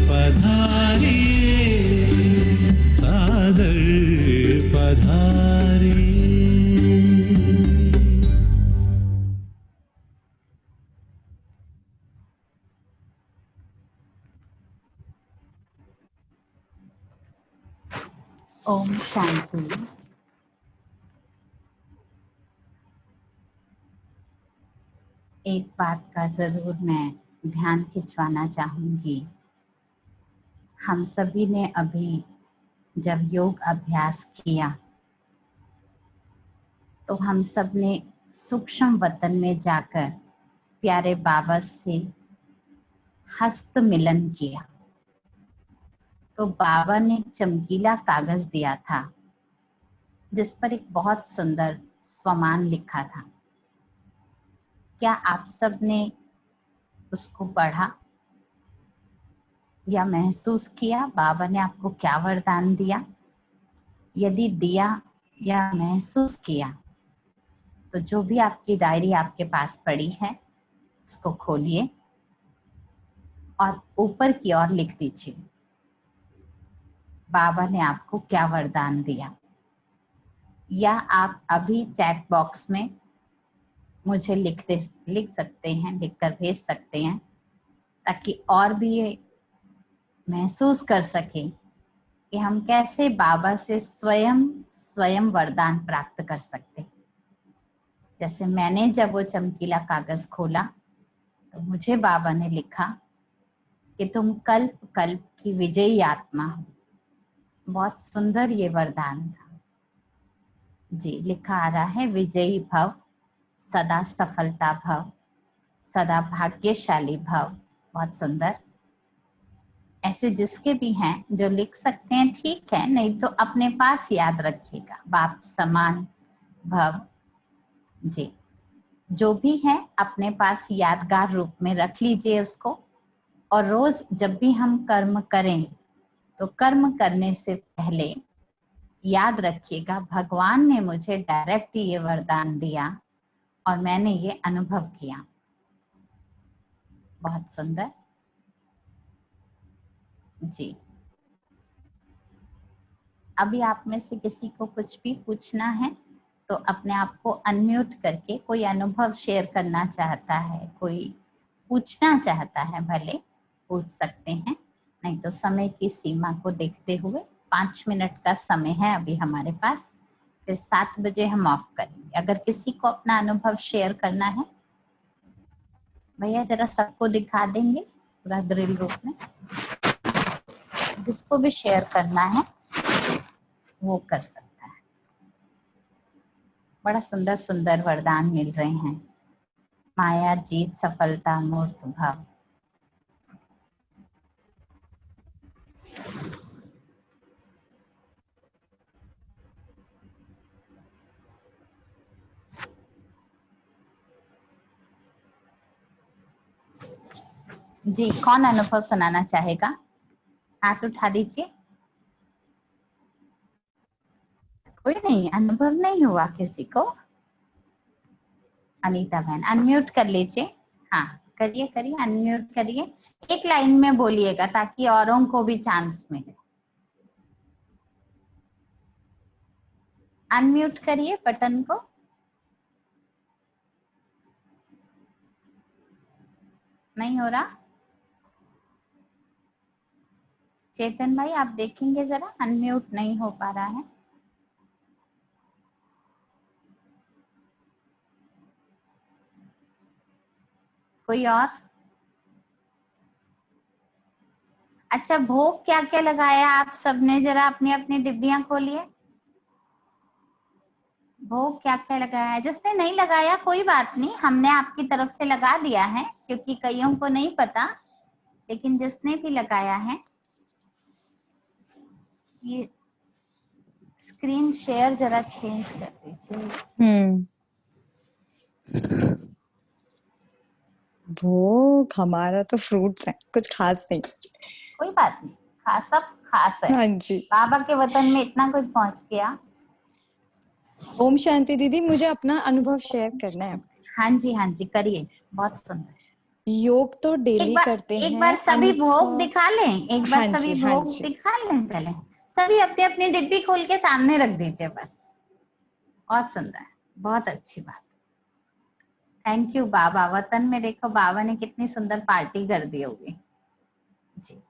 पधारिए, सादर पधारिए। ओम शांति। एक बात का जरूर मैं ध्यान खिंचवाना चाहूंगी। हम सभी ने अभी जब योग अभ्यास किया तो हम सब ने सूक्ष्म वतन में जाकर प्यारे बाबा से हस्त मिलन किया। तो बाबा ने एक चमकीला कागज दिया था जिस पर एक बहुत सुंदर स्वमान लिखा था। क्या आप सब ने उसको पढ़ा या महसूस किया? बाबा ने आपको क्या वरदान दिया? यदि दिया या महसूस किया तो जो भी आपकी डायरी आपके पास पड़ी है उसको खोलिए और ऊपर की ओर लिख दीजिए बाबा ने आपको क्या वरदान दिया। या आप अभी चैट बॉक्स में मुझे लिख सकते हैं, लिखकर भेज सकते हैं, ताकि और भी ये महसूस कर सके कि हम कैसे बाबा से स्वयं वरदान प्राप्त कर सकते। जैसे मैंने जब वो चमकीला कागज खोला तो मुझे बाबा ने लिखा कि तुम कल्प कल्प की विजयी आत्मा हो। बहुत सुंदर ये वरदान था जी। लिखा आ रहा है, विजयी भव, सदा सफलता भव, सदा भाग्यशाली भव। बहुत सुंदर। ऐसे जिसके भी हैं जो लिख सकते हैं ठीक है, नहीं तो अपने पास याद रखिएगा, बाप समान भव जी। जो भी है अपने पास यादगार रूप में रख लीजिए उसको। और रोज जब भी हम कर्म करें तो कर्म करने से पहले याद रखिएगा, भगवान ने मुझे डायरेक्ट ये वरदान दिया और मैंने ये अनुभव किया। बहुत सुंदर जी। अभी आप में से किसी को कुछ भी पूछना है तो अपने आप को अनम्यूट करके, कोई अनुभव शेयर करना चाहता है, कोई पूछना चाहता है, भले पूछ सकते हैं। नहीं तो समय की सीमा को देखते हुए 5 मिनट का समय है अभी हमारे पास, फिर 7 बजे हम ऑफ करेंगे। अगर किसी को अपना अनुभव शेयर करना है, भैया जरा सबको दिखा देंगे पूरा ड्रिल रूप में। जिसको भी शेयर करना है वो कर सकता है। बड़ा सुंदर सुंदर वरदान मिल रहे हैं। माया जीत, सफलता मूर्त भाव। जी, कौन अनुभव सुनाना चाहेगा? हाथ उठा दीजिए। कोई नहीं, अनुभव नहीं हुआ किसी को? अनीता बहन अनम्यूट कर लीजिए। हाँ करिए करिए, अनम्यूट करिए। एक लाइन में बोलिएगा ताकि औरों को भी चांस मिले। अनम्यूट करिए बटन को। नहीं हो रहा? चेतन भाई आप देखेंगे जरा, अनम्यूट नहीं हो पा रहा है। कोई और? अच्छा, भोग क्या क्या लगाया आप सबने? जरा अपनी अपनी डिब्बियां खोलिए। भोग क्या क्या लगाया है? जिसने नहीं लगाया कोई बात नहीं, हमने आपकी तरफ से लगा दिया है, क्योंकि कईयों को नहीं पता। लेकिन जिसने भी लगाया है, ये स्क्रीन शेयर जरा चेंज कर दीजिए। भोग हमारा तो फ्रूट्स है, कुछ खास नहीं। कोई बात नहीं, खास सब खास है। हाँ जी। बाबा के वतन में इतना कुछ पहुंच गया। ओम शांति दीदी, मुझे अपना अनुभव शेयर करना है। हाँ जी, हाँ जी, करिए। बहुत सुंदर। योग तो डेली करते हैं। एक बार सभी भोग दिखा लें। एक बार हाँ सभी जी, हाँ भोग जी। दिखा लें पहले। सभी अपनी अपनी डिब्बी खोल के सामने रख दीजिए बस। बहुत सुंदर, बहुत अच्छी बात। थैंक यू बाबा। वतन में देखो बाबा ने कितनी सुंदर पार्टी कर दी होगी जी।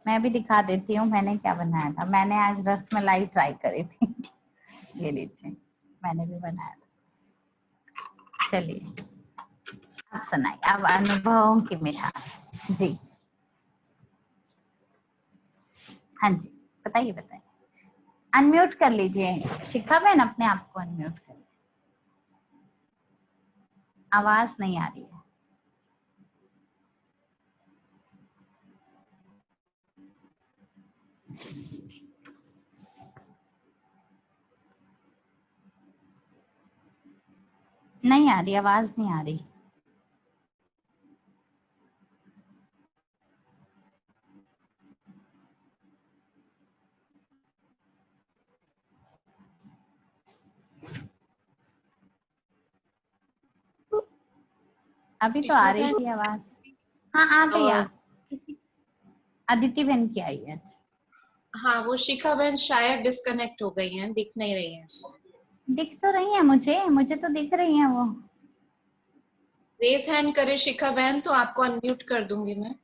मैं भी दिखा देती हूँ मैंने क्या बनाया था। मैंने आज रसमलाई ट्राई करी थी। ये लीजिए, मैंने भी बनाया था। चलिए आप सुनाइए, अब अनुभवों की मिठास जी। हाँ जी, बताइए बताइए। अनम्यूट कर लीजिए शिखा बहन, अपने आप को अनम्यूट कर। आवाज नहीं आ रही है। नहीं आ रही, आवाज नहीं आ रही। अभी तो आ रही थी आवाज। हाँ आ गई। आ किसी अदिति बहन की आई है। अच्छा, हाँ, वो शिखा बहन शायद डिस्कनेक्ट हो गई हैं, दिख नहीं रही हैं। दिख तो रही है मुझे तो दिख रही है वो। रेज हैंड करे शिखा बहन तो आपको अनम्यूट कर दूंगी मैं।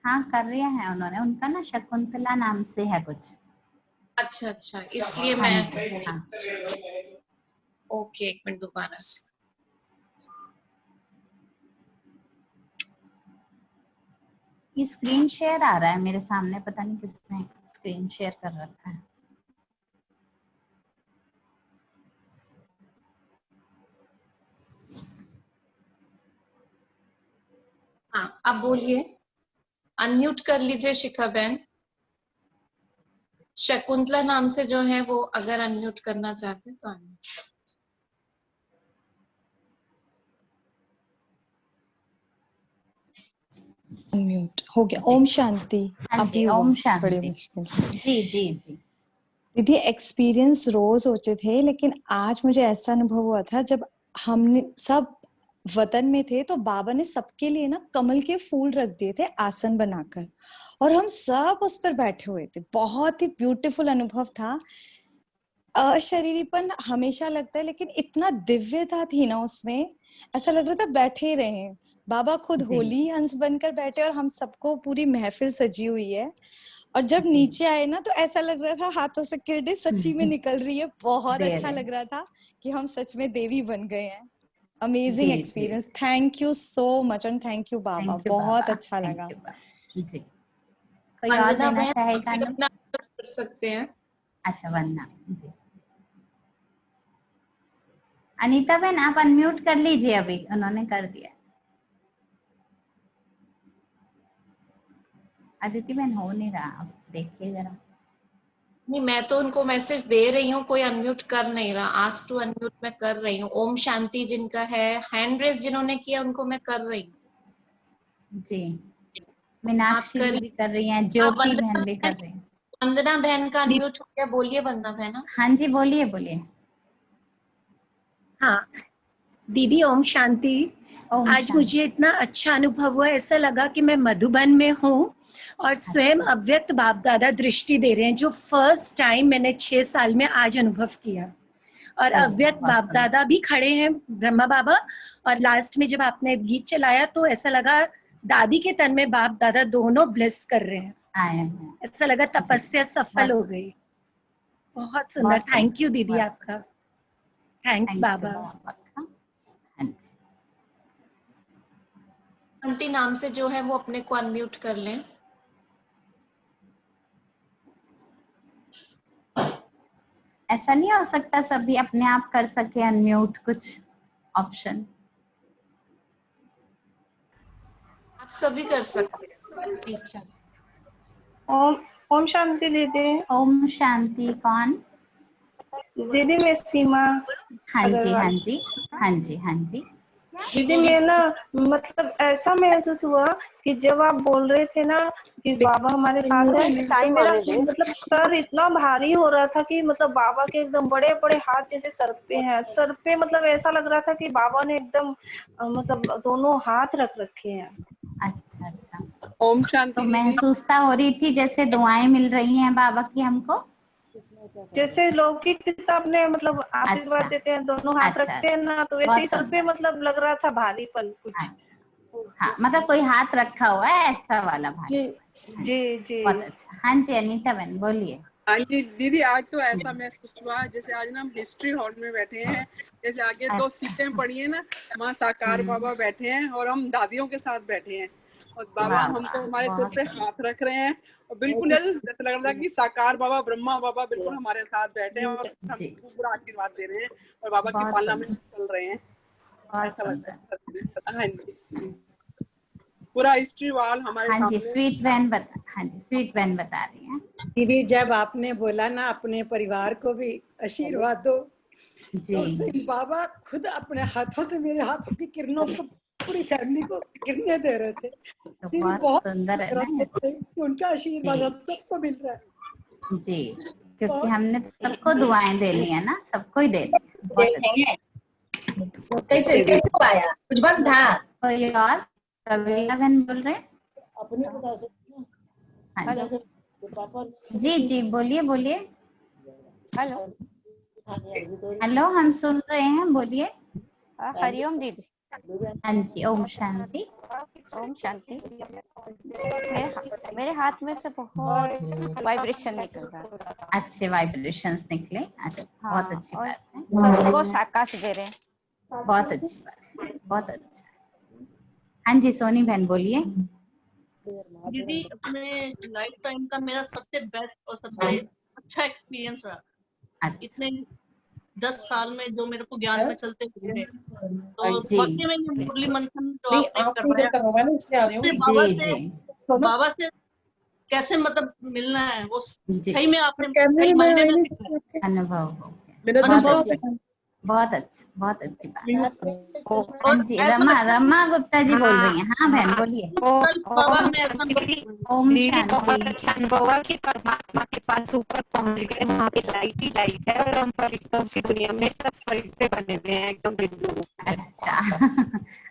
हाँ कर रही है उन्होंने। उनका ना शकुंतला नाम से है कुछ। अच्छा अच्छा, इसलिए हाँ मैं जी, हाँ। ओके, एक मिनट दोबारा से। ये स्क्रीन शेयर आ रहा है मेरे सामने, पता नहीं किसने स्क्रीन शेयर कर रखा है। हाँ, अब बोलिए। अनम्यूट कर लीजिए शिखा बहन। शकुंतला नाम से जो है वो अगर अनम्यूट करना चाहते हैं तो अनम्यूट। अनम्यूट हो गया। ओम शांति। हाँ जी, अभी ओम हुआ, शांति। बड़ी मुश्किल। जी जी जी। दीदी एक्सपीरियंस रोज होते थे, लेकिन आज मुझे ऐसा अनुभव हुआ था जब हमने सब वतन में थे तो बाबा ने सबके लिए ना कमल के फूल रख दिए थे आसन बनाकर, और हम सब उस पर बैठे हुए थे। बहुत ही ब्यूटीफुल अनुभव था। अशरीरीपन हमेशा लगता है, लेकिन इतना दिव्यता थी ना उसमें, ऐसा लग रहा था बैठे ही रहे। बाबा खुद जी। होली हंस बनकर बैठे और हम सबको पूरी महफिल सजी हुई है। और जब जी। नीचे आए ना तो ऐसा लग रहा था हाथों से किरणें सच्ची में निकल रही है। बहुत दे अच्छा रहे लग रहा था कि हम सच में देवी बन गए हैं। अमेजिंग जी जी। Experience. Thank you so much and thank you बाबा, थैंक यू बहुत बाबा। अच्छा थैंक लगा। यू बाबा जी। कोई और वंदना देना बहन आप चाहेगा भी ना? अपना कर सकते हैं। अच्छा, वंदना जी। अनीता बहन आप अनम्यूट कर लीजिए, अभी उन्होंने कर दिया। अदिति बहन हो नहीं रहा, आप देखिए जरा। नहीं, मैं तो उनको मैसेज दे रही हूँ, कोई अनम्यूट कर नहीं रहा। आस्क टू अनम्यूट मैं कर रही हूँ। ओम शांति जिनका है, हैंड रेज जिन्होंने किया उनको मैं कर रही हूँ। जी, आप मीनाक्षी जी करिए। भी कर रही हैं, आप ज्योति बहन भी कर रही हैं। वंदना बहन का अनम्यूट हो गया, बोलिए वंदना बहन। हाँ जी, बोलिए बोलिए। हाँ दीदी, ओम शांति। ओम आज शांति। मुझे इतना अच्छा अनुभव हुआ, ऐसा लगा कि मैं मधुबन में हूँ और स्वयं अव्यक्त बाप दादा दृष्टि दे रहे हैं, जो फर्स्ट टाइम मैंने 6 साल में आज अनुभव किया। और ओह, अव्यक्त बहुत बाप सुंदर। दादा भी खड़े हैं, ब्रह्मा बाबा। और लास्ट में जब आपने गीत चलाया तो ऐसा लगा दादी के तन में बाप दादा दोनों ब्लेस कर रहे हैं। आए हैं। ऐसा लगा जी, तपस्या सफल हो गई। बहुत सुंदर। थैंक यू दीदी बहुत आपका। थैंक्स थैंक यू बाबा। बाबा का। हाँ जी। शांति नाम से जो है वो अपने को अनम्यूट कर लें। ऐसा नहीं हो सकता सभी अपने आप कर सके अनम्यूट, कुछ ऑप्शन? आप सभी कर सकते हैं। ठीक है। ओम शांति दीदी। ओम शांति। कौन? दीदी मैं सीमा। हाँ जी, हाँ जी, हाँ जी, हाँ जी। दीदी मैं ना मतलब ऐसा महसूस हुआ कि जब आप बोल रहे थे ना कि बाबा हमारे साथ है, तो मेरा मतलब सर इतना भारी हो रहा था कि मतलब बाबा के एकदम बड़े बड़े हाथ जैसे सर पे हैं, सर पे मतलब ऐसा लग रहा था कि बाबा ने एकदम मतलब दोनों हाथ रख रखे हैं। अच्छा अच्छा। ओम शांति। तो महसूसता हो रही थी जैसे दुआएं मिल रही हैं बाबा की हमको, जैसे लौकिक पिता अपने मतलब आशीर्वाद अच्छा, देते हैं, दोनों हाथ अच्छा, रखते हैं ना, तो वैसे बहुत ही सर पे सुंदर। मतलब लग रहा था भारीपन कुछ। हाँ, मतलब कोई हाथ रखा हुआ है ऐसा वाला भाई। जी जी जी। बहुत अच्छा। हाँ जी अनीता बहन बोलिए। हाँ जी दीदी, आज तो ऐसा महसूस हुआ जैसे आज ना हम हिस्ट्री हॉल में बैठे हैं, जैसे आगे दो सीटें पड़ी हैं ना, वहाँ साकार बाबा बैठे हैं और हम दादियों के साथ बैठे हैं और बाबा वाह, हमको वाह, हमारे सिर बहुत पे हाथ रख रहे हैं और बिल्कुल जैसे लग रहा था कि साकार बाबा, ब्रह्मा बाबा बिल्कुल हमारे साथ बैठे हैं और जी। हमको पूरा आशीर्वाद दे रहे हैं और बाबा की बहुत पालना में सुंदर, चल रहे हैं। बहुत ऐसा लगता सुंदर। है। हाँ जी, पूरा हिस्ट्री वॉल हमारे हाँ जी सामने। स्वीट बहन बता, हाँ जी स्वीट बहन बता रही हैं। दीदी जब आपने बोला ना अपने परिवार को भी आशीर्वाद दो, तो उस जी दिन बाबा खुद अपने हाथों से मेरे हाथों की किरणों को पूरी फैमिली को किरणें दे रहे थे। तो दीदी बहुत बहुत सुंदर है ना ये। कि उनका आशीर्वाद हम सबको मिल रहा है। जी, क्योंकि हमने तो सबको दुआएं दे ली है ना, सबको ही दे दी है। बहुत अच्छा। कैसे कैसे आया, कुछ बंद था? कोई और? कविता बहन बोल रहे हैं? अपने बता सकते हैं। हाँ जी जी बोलिए बोलिए। हेलो हेलो हम सुन रहे हैं, बोलिए। हरिओम दीदी। हाँ जी ओम शांति। ओम शांति। मेरे हाथ में से बहुत वाइब्रेशन निकल रहा है। अच्छे वाइब्रेशंस निकले। अच्छा हाँ, बहुत अच्छी और बात है। सबको साकाश दे रहे हैं। बहुत अच्छी बात है, बहुत अच्छा। हाँ जी सोनी बहन बोलिए। दीदी अपने लाइफ टाइम का मेरा सबसे बेस्ट और सबसे अच्छा एक्सपीरियंस रहा। अच्छा। इतने 10 साल में जो मेरे को ज्ञान में चलते हुए, तो जी वाकई में ये मुरली मंथन जो आपने करवाया, बाबा से कैसे मतलब मिलना है वो सही में आपने सही मायने में सिखाया। अनुभव हो गया। बहुत अच्छा, बहुत अच्छी बात। हाँ जी रमा गुप्ता जी बोल रही हैं। हाँ बहन बोलिए। ओम शांति। अनुभव हुआ कि परमात्मा के पास ऊपर पहुंच गए, वहाँ पे लाइट ही लाइट है और हम फरिश्तों की दुनिया में सब फरिश्ते बने हुए हैं एकदम बिल्कुल। अच्छा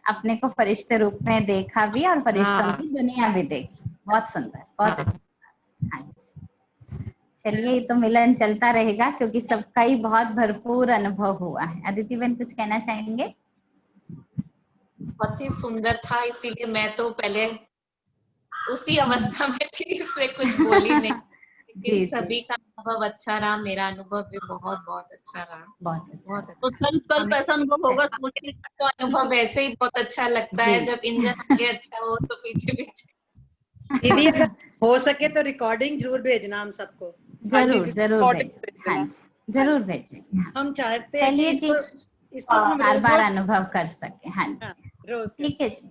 अपने को फरिश्ते रूप में देखा भी और फरिश्तों की दुनिया भी देखी। बहुत सुंदर, बहुत अच्छा। हाँ जी चलिए, ये तो मिलन चलता रहेगा क्योंकि सबका ही बहुत भरपूर अनुभव हुआ है। अदिति बहन कुछ कहना चाहेंगे? बहुत ही सुंदर था, इसीलिए मैं तो पहले उसी अवस्था में थी, इसलिए कुछ बोली नहीं। लेकिन सभी का अनुभव अच्छा रहा, मेरा अनुभव भी बहुत बहुत अच्छा रहा। बहुत अच्छा। तो कल कैसा अनुभव होगा? तो अनुभव वैसे ही बहुत अच्छा लगता है जब इंजन आगे अच्छा हो तो पीछे पीछे। दीदी अगर हो सके तो रिकॉर्डिंग जरूर भेजना हम सबको। जरूर जरूर भेजें। हाँ जी जरूर भेजें। हम चाहते हैं कि इसको हम बार बार रोज अनुभव कर सके। हाँ जी रोज। ठीक है जी।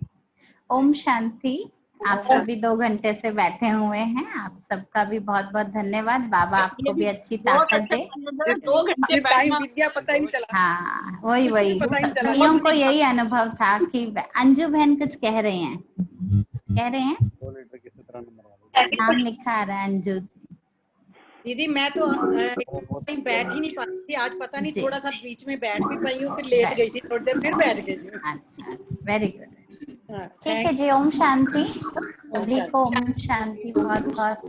ओम शांति। आप सभी 2 घंटे से बैठे हुए हैं, आप सबका भी बहुत बहुत धन्यवाद। बाबा आपको भी अच्छी ताकत दे। 2 घंटे टाइम बीत गया पता ही नहीं चला। हाँ वही सभियों को यही अनुभव था कि अंजू बहन कुछ कह रहे हैं, कह रहे हैं। नाम लिखा आ रहा है अंजू। दीदी मैं तो बैठ ही नहीं पाती थी आज, पता नहीं थोड़ा सा बीच में बैठ भी पाई हूँ, फिर लेट गई थी थोड़ी देर, फिर बैठ गई। अच्छा वेरी गुड। ठीक है जी। ओम शांति। सभी को ओम शांति। बहुत बहुत